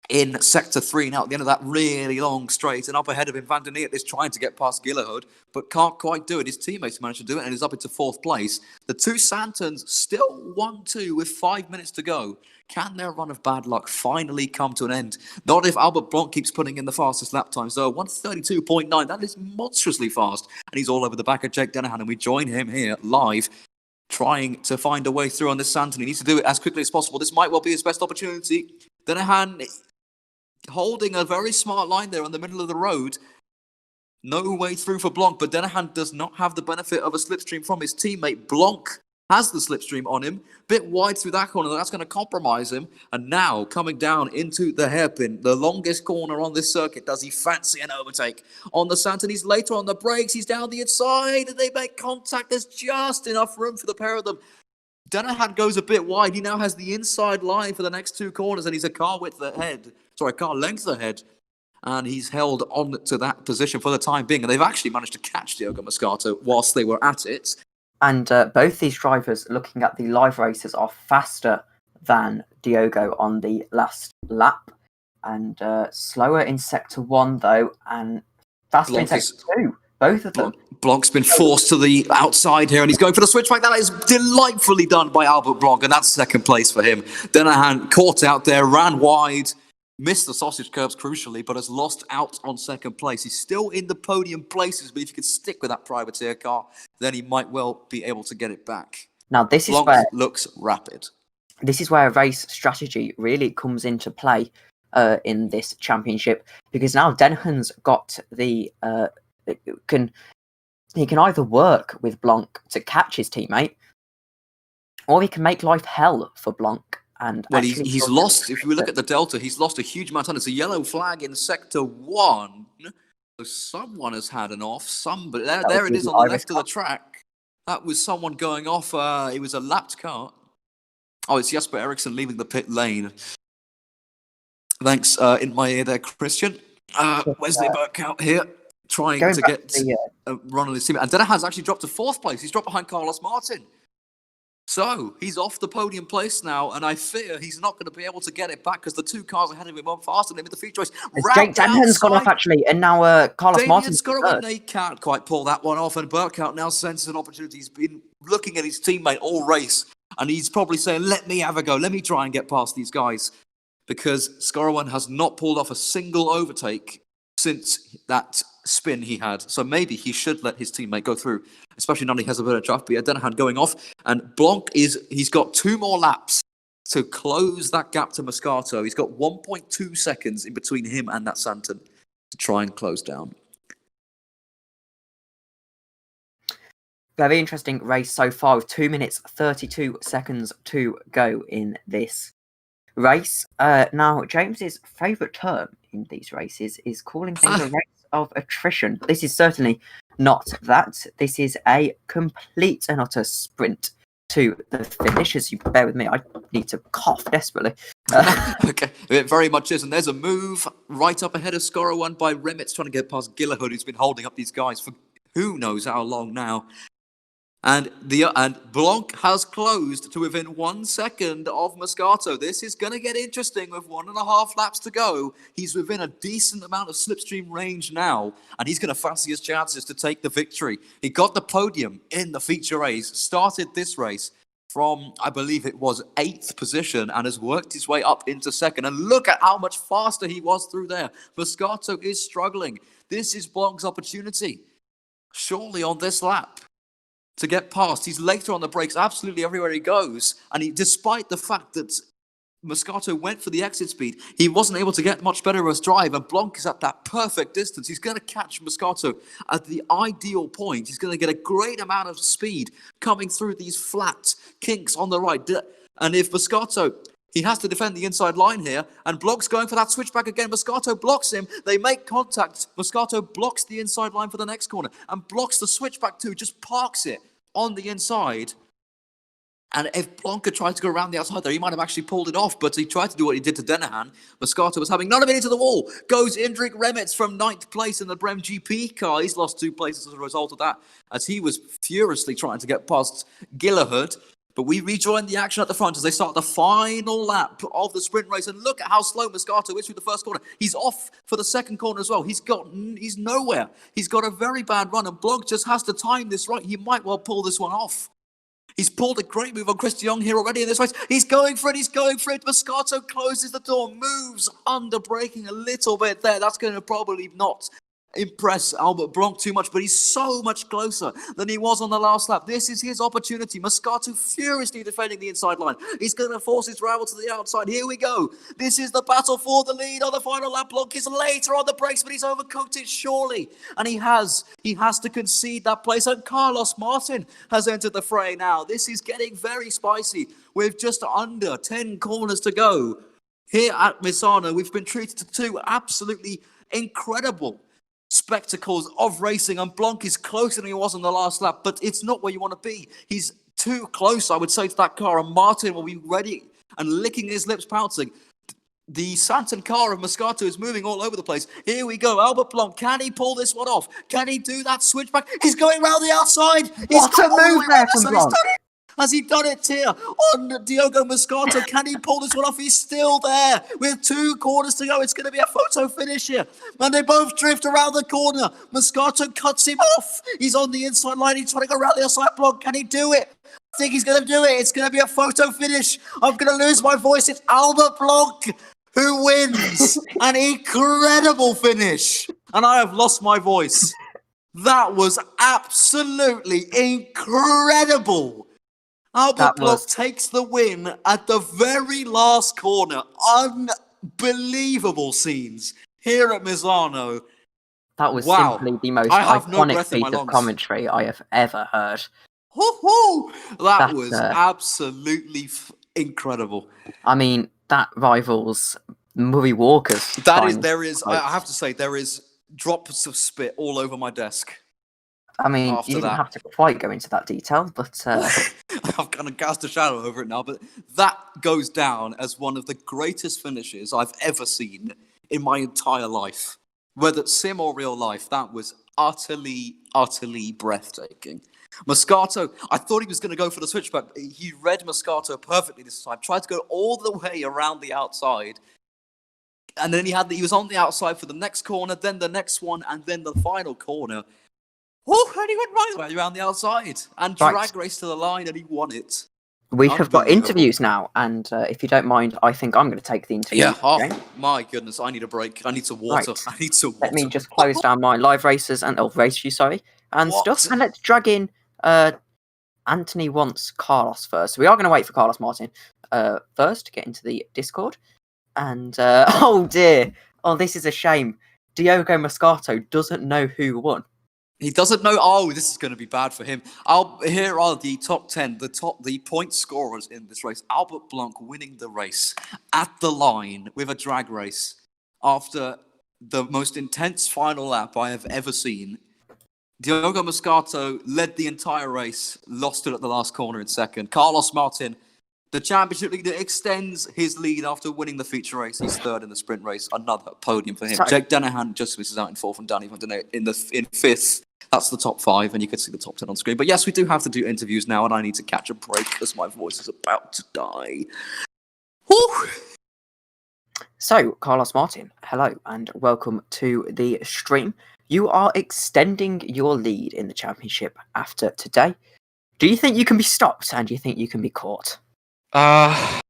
Speaker 1: in sector 3 now at the end of that really long straight, and up ahead of him Van der Neert is trying to get past Gillerud but can't quite do it. His teammates managed to do it and is up into 4th place. The two Santons still 1-2 with 5 minutes to go. Can their run of bad luck finally come to an end? Not if Albert Blanc keeps putting in the fastest lap times though. 1:32.9, that is monstrously fast, and he's all over the back of Jake Dennehan, and we join him here live trying to find a way through on this Santon. He needs to do it as quickly as possible. This might well be his best opportunity. Dennehan holding a very smart line there in the middle of the road. No way through for Blanc, but Dennehan does not have the benefit of a slipstream from his teammate. Blanc has the slipstream on him. Bit wide through that corner, that's going to compromise him. And now, coming down into the hairpin, the longest corner on this circuit, does he fancy an overtake on the Santon? He's later on the brakes, he's down the inside, and they make contact. There's just enough room for the pair of them. Dennehan goes a bit wide. He now has the inside line for the next two corners, and he's a car length ahead. And he's held on to that position for the time being. And they've actually managed to catch Diogo Moscato whilst they were at it.
Speaker 2: And both these drivers, looking at the live races, are faster than Diogo on the last lap. And slower in Sector 1, though, and faster in Sector 2. Both of them.
Speaker 1: Blanc's been forced to the outside here, and he's going for the switchback. That is delightfully done by Albert Blanc, and that's second place for him. Dennehan caught out there, ran wide, missed the sausage curbs crucially, but has lost out on second place. He's still in the podium places, but if he could stick with that privateer car, then he might well be able to get it back.
Speaker 2: Now, this
Speaker 1: Blanc
Speaker 2: is where
Speaker 1: looks rapid.
Speaker 2: This is where race strategy really comes into play in this championship, because now Dennehan's got the he can either work with Blanc to catch his teammate, or he can make life hell for Blanc. And
Speaker 1: well, he's lost. If you look at the delta, he's lost a huge amount of time. It's a yellow flag in sector 1. So someone has had an off. Somebody there it is on the left of the track. That was someone going off. It was a lapped car. Oh, it's Jesper Eriksson leaving the pit lane. Thanks in my ear there, Christian. Wesley Burkhout here, trying to get a run on his team. And Dennehan's actually dropped to 4th place. He's dropped behind Carlos Martin. So he's off the podium place now, and I fear he's not going to be able to get it back because the two cars ahead of him are faster than him in the feature race.
Speaker 2: Jake Dennehan's gone off actually, and now Carlos Martin's
Speaker 1: third. They can't quite pull that one off, and Burkhout now senses an opportunity. He's been looking at his teammate all race, and he's probably saying, let me have a go. Let me try and get past these guys, because Scurriwan has not pulled off a single overtake since that spin he had. So maybe he should let his teammate go through, especially now he has a bit of draft. But Dennehan going off, and Blanc he's got 2 more laps to close that gap to Moscato. He's got 1.2 seconds in between him and that Santon to try and close down.
Speaker 2: Very interesting race so far, with 2 minutes 32 seconds to go in this race. Now, James's favourite term in these races is calling things a race of attrition. This is certainly not that. This is a complete and utter sprint to the finish. As you bear with me, I need to cough desperately.
Speaker 1: Okay, it very much is. And there's a move right up ahead of Scurriwan by Remitz, trying to get past Gillerud, who's been holding up these guys for who knows how long now. And Blanc has closed to within 1 second of Moscato. This is going to get interesting with 1.5 laps to go. He's within a decent amount of slipstream range now, and he's going to fancy his chances to take the victory. He got the podium in the feature race, started this race from, I believe it was 8th position, and has worked his way up into 2nd. And look at how much faster he was through there. Moscato is struggling. This is Blanc's opportunity. surely on this lap to get past. He's later on the brakes absolutely everywhere he goes. And despite the fact that Moscato went for the exit speed, he wasn't able to get much better of his drive, and Blanc is at that perfect distance. He's going to catch Moscato at the ideal point. He's going to get a great amount of speed coming through these flat kinks on the right. And if Moscato, he has to defend the inside line here, and Blanc's going for that switchback again. Moscato blocks him. They make contact. Moscato blocks the inside line for the next corner and blocks the switchback too, just parks it on the inside. And if Blanc had tried to go around the outside there, he might have actually pulled it off, but he tried to do what he did to Denahan. Moscato was having none of it into the wall. Goes Indrik Remitz from 9th place in the Brem GP car. He's lost 2 places as a result of that, as he was furiously trying to get past Gillehud. But we rejoin the action at the front as they start the final lap of the sprint race. And look at how slow Moscato is through the first corner. He's off for the second corner as well. He's nowhere. He's got a very bad run, and Blanc just has to time this right. He might well pull this one off. He's pulled a great move on Christian here already in this race. He's going for it. Moscato closes the door, moves under braking a little bit there. That's going to probably not impress Albert Blanc too much, but he's so much closer than he was on the last lap. This is his opportunity. Moscato furiously defending the inside line. He's going to force his rival to the outside. Here we go. This is the battle for the lead on the final lap. Blanc is later on the brakes, but he's overcooked it surely. And he has to concede that place. And Carlos Martin has entered the fray now. This is getting very spicy with just under 10 corners to go. Here at Misano, we've been treated to 2 absolutely incredible spectacles of racing, and Blanc is closer than he was on the last lap, but it's not where you want to be. He's too close, I would say, to that car, and Martin will be ready and licking his lips, pouncing. The Santon car of Moscato is moving all over the place. Here we go. Albert Blanc, can he pull this one off? Can he do that switchback? He's going round the outside.
Speaker 2: What a move there from Blanc.
Speaker 1: Has he done it here on Diogo Moscato? Can he pull this one off? He's still there with 2 corners to go. It's going to be a photo finish here. And they both drift around the corner. Moscato cuts him off. He's on the inside line. He's trying to go around the outside block. Can he do it? I think he's going to do it. It's going to be a photo finish. I'm going to lose my voice. It's Albert Blanc who wins. An incredible finish. And I have lost my voice. That was absolutely incredible. Albert Blanc takes the win at the very last corner. Unbelievable scenes here at Misano.
Speaker 2: That was simply the most iconic piece of commentary I have ever heard.
Speaker 1: That was absolutely incredible.
Speaker 2: I mean, that rivals Murray Walker's.
Speaker 1: I have to say, there is drops of spit all over my desk.
Speaker 2: I mean, you didn't have to quite go into that detail, but
Speaker 1: I've kind of cast a shadow over it now, but that goes down as one of the greatest finishes I've ever seen in my entire life. Whether sim or real life, that was utterly, utterly breathtaking. Moscato, I thought he was going to go for the switchback. He read Moscato perfectly this time, tried to go all the way around the outside. And then he was on the outside for the next corner, then the next one, and then the final corner. And he went right the way around the outside and drag raced to the line, and he won it.
Speaker 2: We have got interviews now, and if you don't mind, I think I'm going to take the interview.
Speaker 1: Yeah, my goodness, I need a break. I need some water.
Speaker 2: Right. Let me just close down my live racers and stuff, and let's drag in. Anthony wants Carlos first, so we are going to wait for Carlos Martin first to get into the Discord. And oh dear, this is a shame. Diogo Moscato doesn't know who won.
Speaker 1: He doesn't know. This is going to be bad for him. Here are the top 10, the point scorers in this race. Albert Blanc winning the race at the line with a drag race after the most intense final lap I have ever seen. Diogo Moscato led the entire race, lost it at the last corner in second. Carlos Martin, the championship leader, extends his lead after winning the feature race. He's third in the sprint race. Another podium for him. Jake Denahan just misses out in fourth, and Danny Van Den in fifth. That's the top 5, and you can see the top 10 on screen. But yes, we do have to do interviews now, and I need to catch a break because my voice is about to die. Whew.
Speaker 2: So, Carlos Martin, hello, and welcome to the stream. You are extending your lead in the championship after today. Do you think you can be stopped, and do you think you can be caught?
Speaker 3: To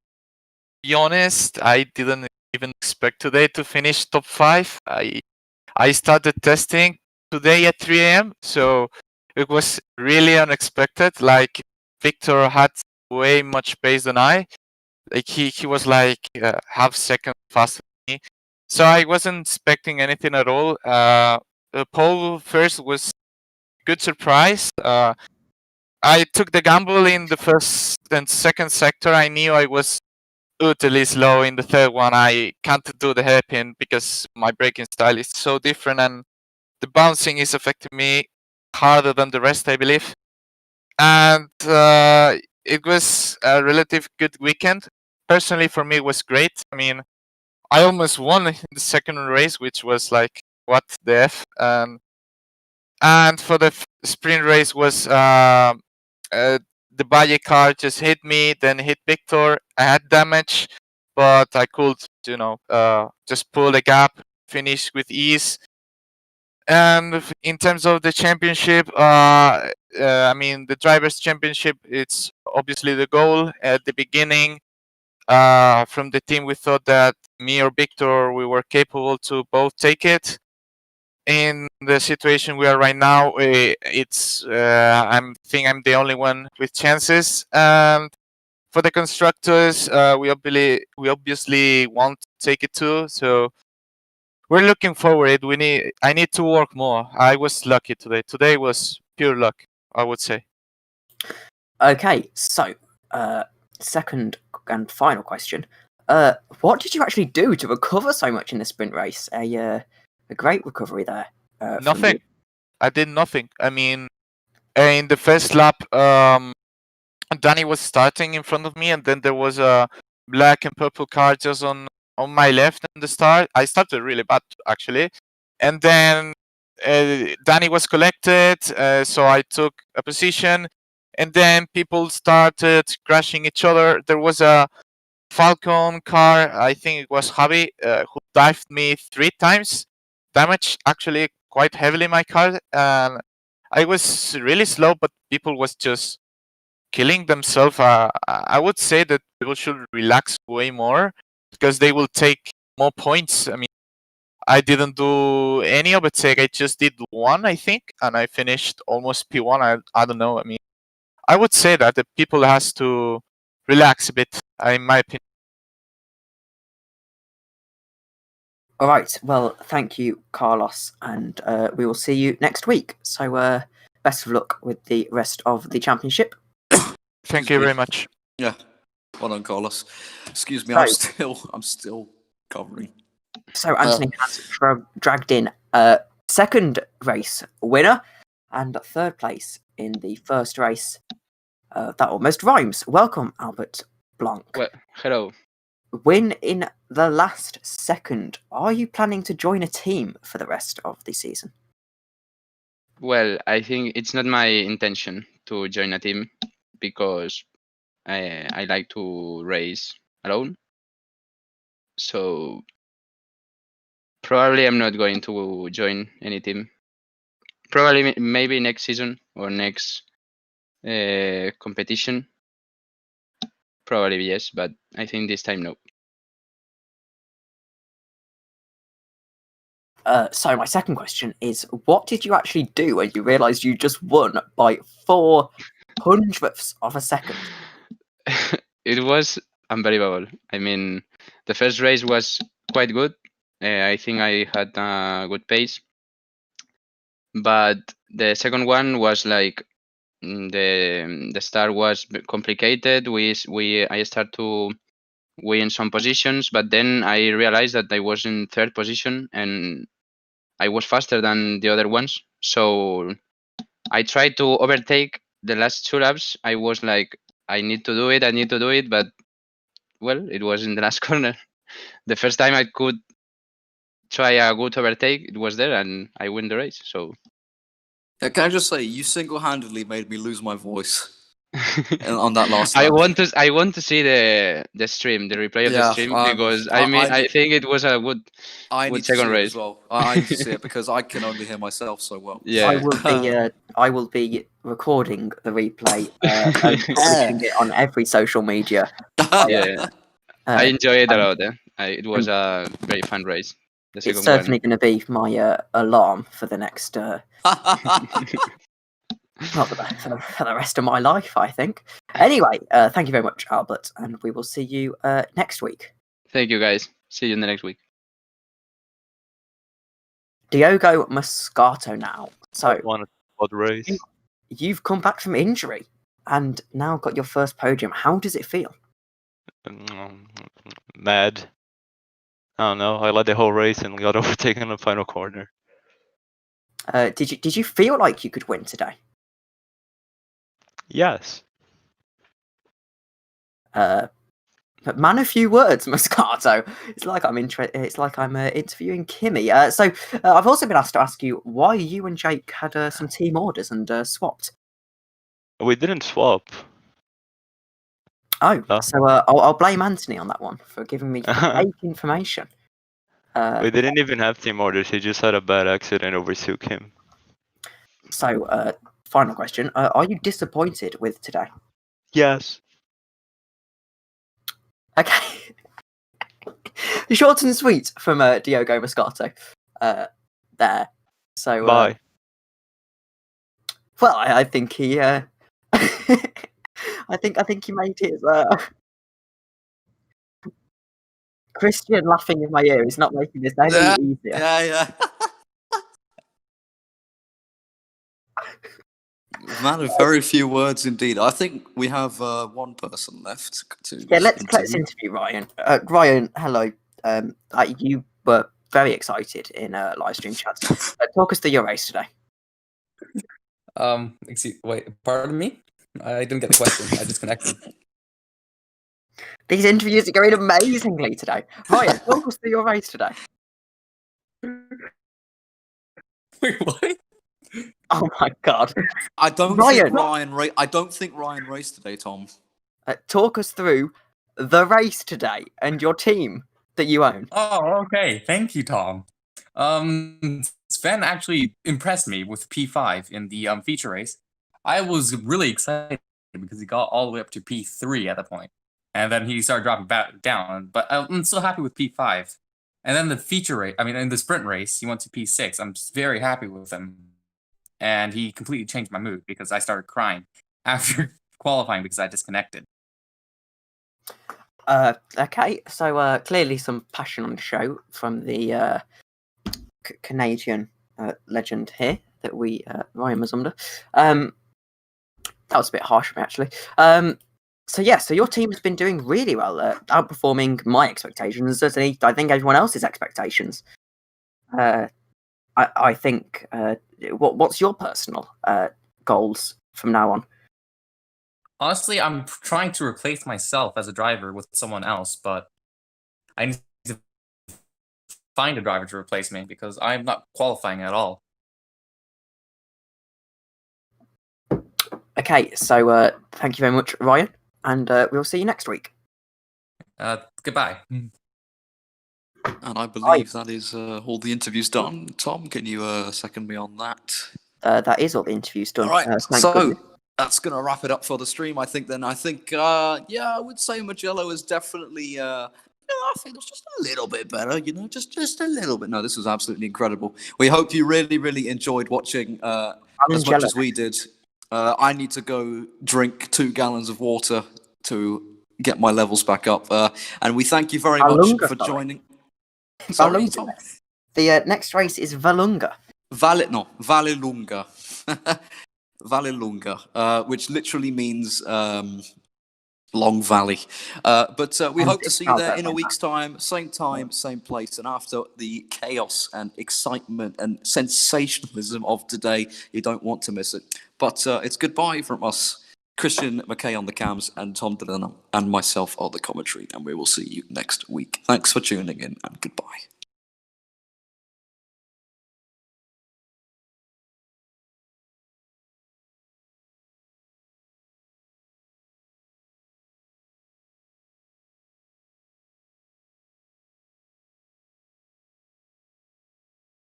Speaker 3: be honest, I didn't even expect today to finish top 5. I started testing today at 3 a.m. So it was really unexpected. Like Victor had way much pace than I. Like he was like half second faster than me. So I wasn't expecting anything at all. The pole first was good surprise. I took the gamble in the first and second sector. I knew I was utterly slow in the third one. I can't do the hairpin because my braking style is so different, and the bouncing is affecting me harder than the rest, I believe. And it was a relative good weekend. Personally, for me, it was great. I mean, I almost won in the second race, which was like, what the F? And for the sprint race was the Valle car just hit me, then hit Victor. I had damage, but I could, just pull the gap, finish with ease. And in terms of the championship, I mean, the drivers' championship, it's obviously the goal. At the beginning, from the team, we thought that me or Victor, we were capable to both take it. In the situation we are right now, it's I think I'm the only one with chances. And for the constructors, we obviously want to take it too. So we're looking forward. I need to work more. I was lucky today. Today was pure luck, I would say.
Speaker 2: Okay, so second and final question. What did you actually do to recover so much in the sprint race? A great recovery there. From
Speaker 3: Nothing.
Speaker 2: you.
Speaker 3: I did nothing. I mean, in the first lap, Danny was starting in front of me, and then there was a black and purple car just on my left in the start. I started really bad actually, and then Danny was collected, so I took a position, and then people started crashing each other. There was a Falcon car, I think it was Javi, who dived me 3 times, damaged actually quite heavily my car, and I was really slow, but people was just killing themselves. I would say that people should relax way more because they will take more points. I mean, I didn't do any overtake. I just did one, I think, and I finished almost P1. I don't know. I mean, I would say that the people has to relax a bit, in my opinion.
Speaker 2: All right. Well, thank you, Carlos, and we will see you next week. So, best of luck with the rest of the championship.
Speaker 3: Thank you very much.
Speaker 1: Yeah. Well done, Carlos. Excuse me,
Speaker 2: So-
Speaker 1: I'm still covering.
Speaker 2: So Anthony has dragged in second race winner and third place in the first race. That almost rhymes. Welcome, Albert Blanc.
Speaker 4: Well, hello.
Speaker 2: Win in the last second. Are you planning to join a team for the rest of the season?
Speaker 4: Well, I think it's not my intention to join a team because I like to race alone. So probably I'm not going to join any team. Probably maybe next season or next competition. Probably yes, but I think this time no.
Speaker 2: So my second question is, what did you actually do when you realised you just won by 0.04 of a second?
Speaker 4: It was unbelievable. I mean, the first race was quite good. I think I had a good pace, but the second one was like the start was complicated. I started to win some positions, but then I realized that I was in third position and I was faster than the other ones. So I tried to overtake the last 2 laps. I was like, I need to do it, but well, it was in the last corner. The first time I could try a good overtake, it was there, and I win the race. So
Speaker 1: Can I just say, you single-handedly made me lose my voice on that last
Speaker 4: I
Speaker 1: lap.
Speaker 4: want to see the stream, the replay of the stream, because I think it was a good second race
Speaker 1: as well. I need to see it because I can only hear myself so well.
Speaker 4: Yeah.
Speaker 2: I will be recording the replay and publishing it on every social media.
Speaker 4: Yeah. I enjoyed it a lot. It was a very fun race. The
Speaker 2: It's
Speaker 4: second
Speaker 2: certainly
Speaker 4: one.
Speaker 2: going to be my alarm for the next, not for the rest of my life, I think. Anyway, thank you very much, Albert, and we will see you next week.
Speaker 4: Thank you, guys. See you in the next week.
Speaker 2: Diogo Moscato now. So
Speaker 5: One quad race.
Speaker 2: you've come back from injury and now got your first podium. How does it feel?
Speaker 5: Mad. I don't know. I led the whole race and got overtaken in the final corner.
Speaker 2: Did you feel like you could win today?
Speaker 5: Yes.
Speaker 2: But man, a few words, Moscato. It's like I'm interviewing Kimmy. So I've also been asked to ask you why you and Jake had some team orders and swapped.
Speaker 5: We didn't swap.
Speaker 2: Oh,
Speaker 5: Oh.
Speaker 2: so I'll blame Anthony on that one for giving me fake information.
Speaker 5: We didn't even have team orders. He just had a bad accident, overtook him.
Speaker 2: So, final question: are you disappointed with today?
Speaker 5: Yes.
Speaker 2: Okay. Short and sweet from Diogo Moscato. There. So.
Speaker 5: Bye.
Speaker 2: Well, I think he. I think he made his. Christian laughing in my ear is not making this any easier.
Speaker 1: Yeah. Man of very few words indeed. I think we have one person left to.
Speaker 2: Yeah, let's interview Ryan. Ryan, hello. You were very excited in live stream chat. Talk us through your race today.
Speaker 6: Wait, pardon me? I didn't get the question. I disconnected.
Speaker 2: These interviews are going amazingly today. Ryan, talk us through your race today.
Speaker 6: Wait, what?
Speaker 2: Oh my god!
Speaker 1: I don't
Speaker 2: Ryan.
Speaker 1: think Ryan raced today, Tom.
Speaker 2: Talk us through the race today and your team that you own.
Speaker 6: Oh, okay. Thank you, Tom. Sven actually impressed me with P5 in the feature race. I was really excited because he got all the way up to P3 at that point. And then he started dropping back down. But I'm still happy with P5. And then the feature race, in the sprint race, he went to P6. I'm just very happy with him. And he completely changed my mood because I started crying after qualifying because I disconnected.
Speaker 2: Okay, so clearly some passion on the show from the Canadian legend here that Ryan Mazumda. That was a bit harsh for me, actually. So your team has been doing really well, outperforming my expectations, certainly I think everyone else's expectations. I think, what's your personal goals from now on?
Speaker 6: Honestly, I'm trying to replace myself as a driver with someone else, but I need to find a driver to replace me because I'm not qualifying at all.
Speaker 2: Okay, so thank you very much, Ryan, and we'll see you next week.
Speaker 6: Goodbye.
Speaker 1: And I believe that is all the interviews done. Tom, can you second me on that?
Speaker 2: That is all the interviews done.
Speaker 1: All right,
Speaker 2: Thank goodness.
Speaker 1: That's going to wrap it up for the stream. I think, I would say Mugello is definitely, I think it's just a little bit better, just a little bit. No, this was absolutely incredible. We hope you really, really enjoyed watching as much as we did. I need to go drink 2 gallons of water to get my levels back up. And we thank you very much for joining. Sorry, Tom?
Speaker 2: The next race is Valunga.
Speaker 1: Vallelunga. Vallelunga, which literally means long valley. But we hope to see you there in a week's time, same place. And after the chaos and excitement and sensationalism of today, you don't want to miss it. But it's goodbye from us, Christian McKay on the cams and Tom Dillon and myself on the commentary. And we will see you next week. Thanks for tuning in and goodbye.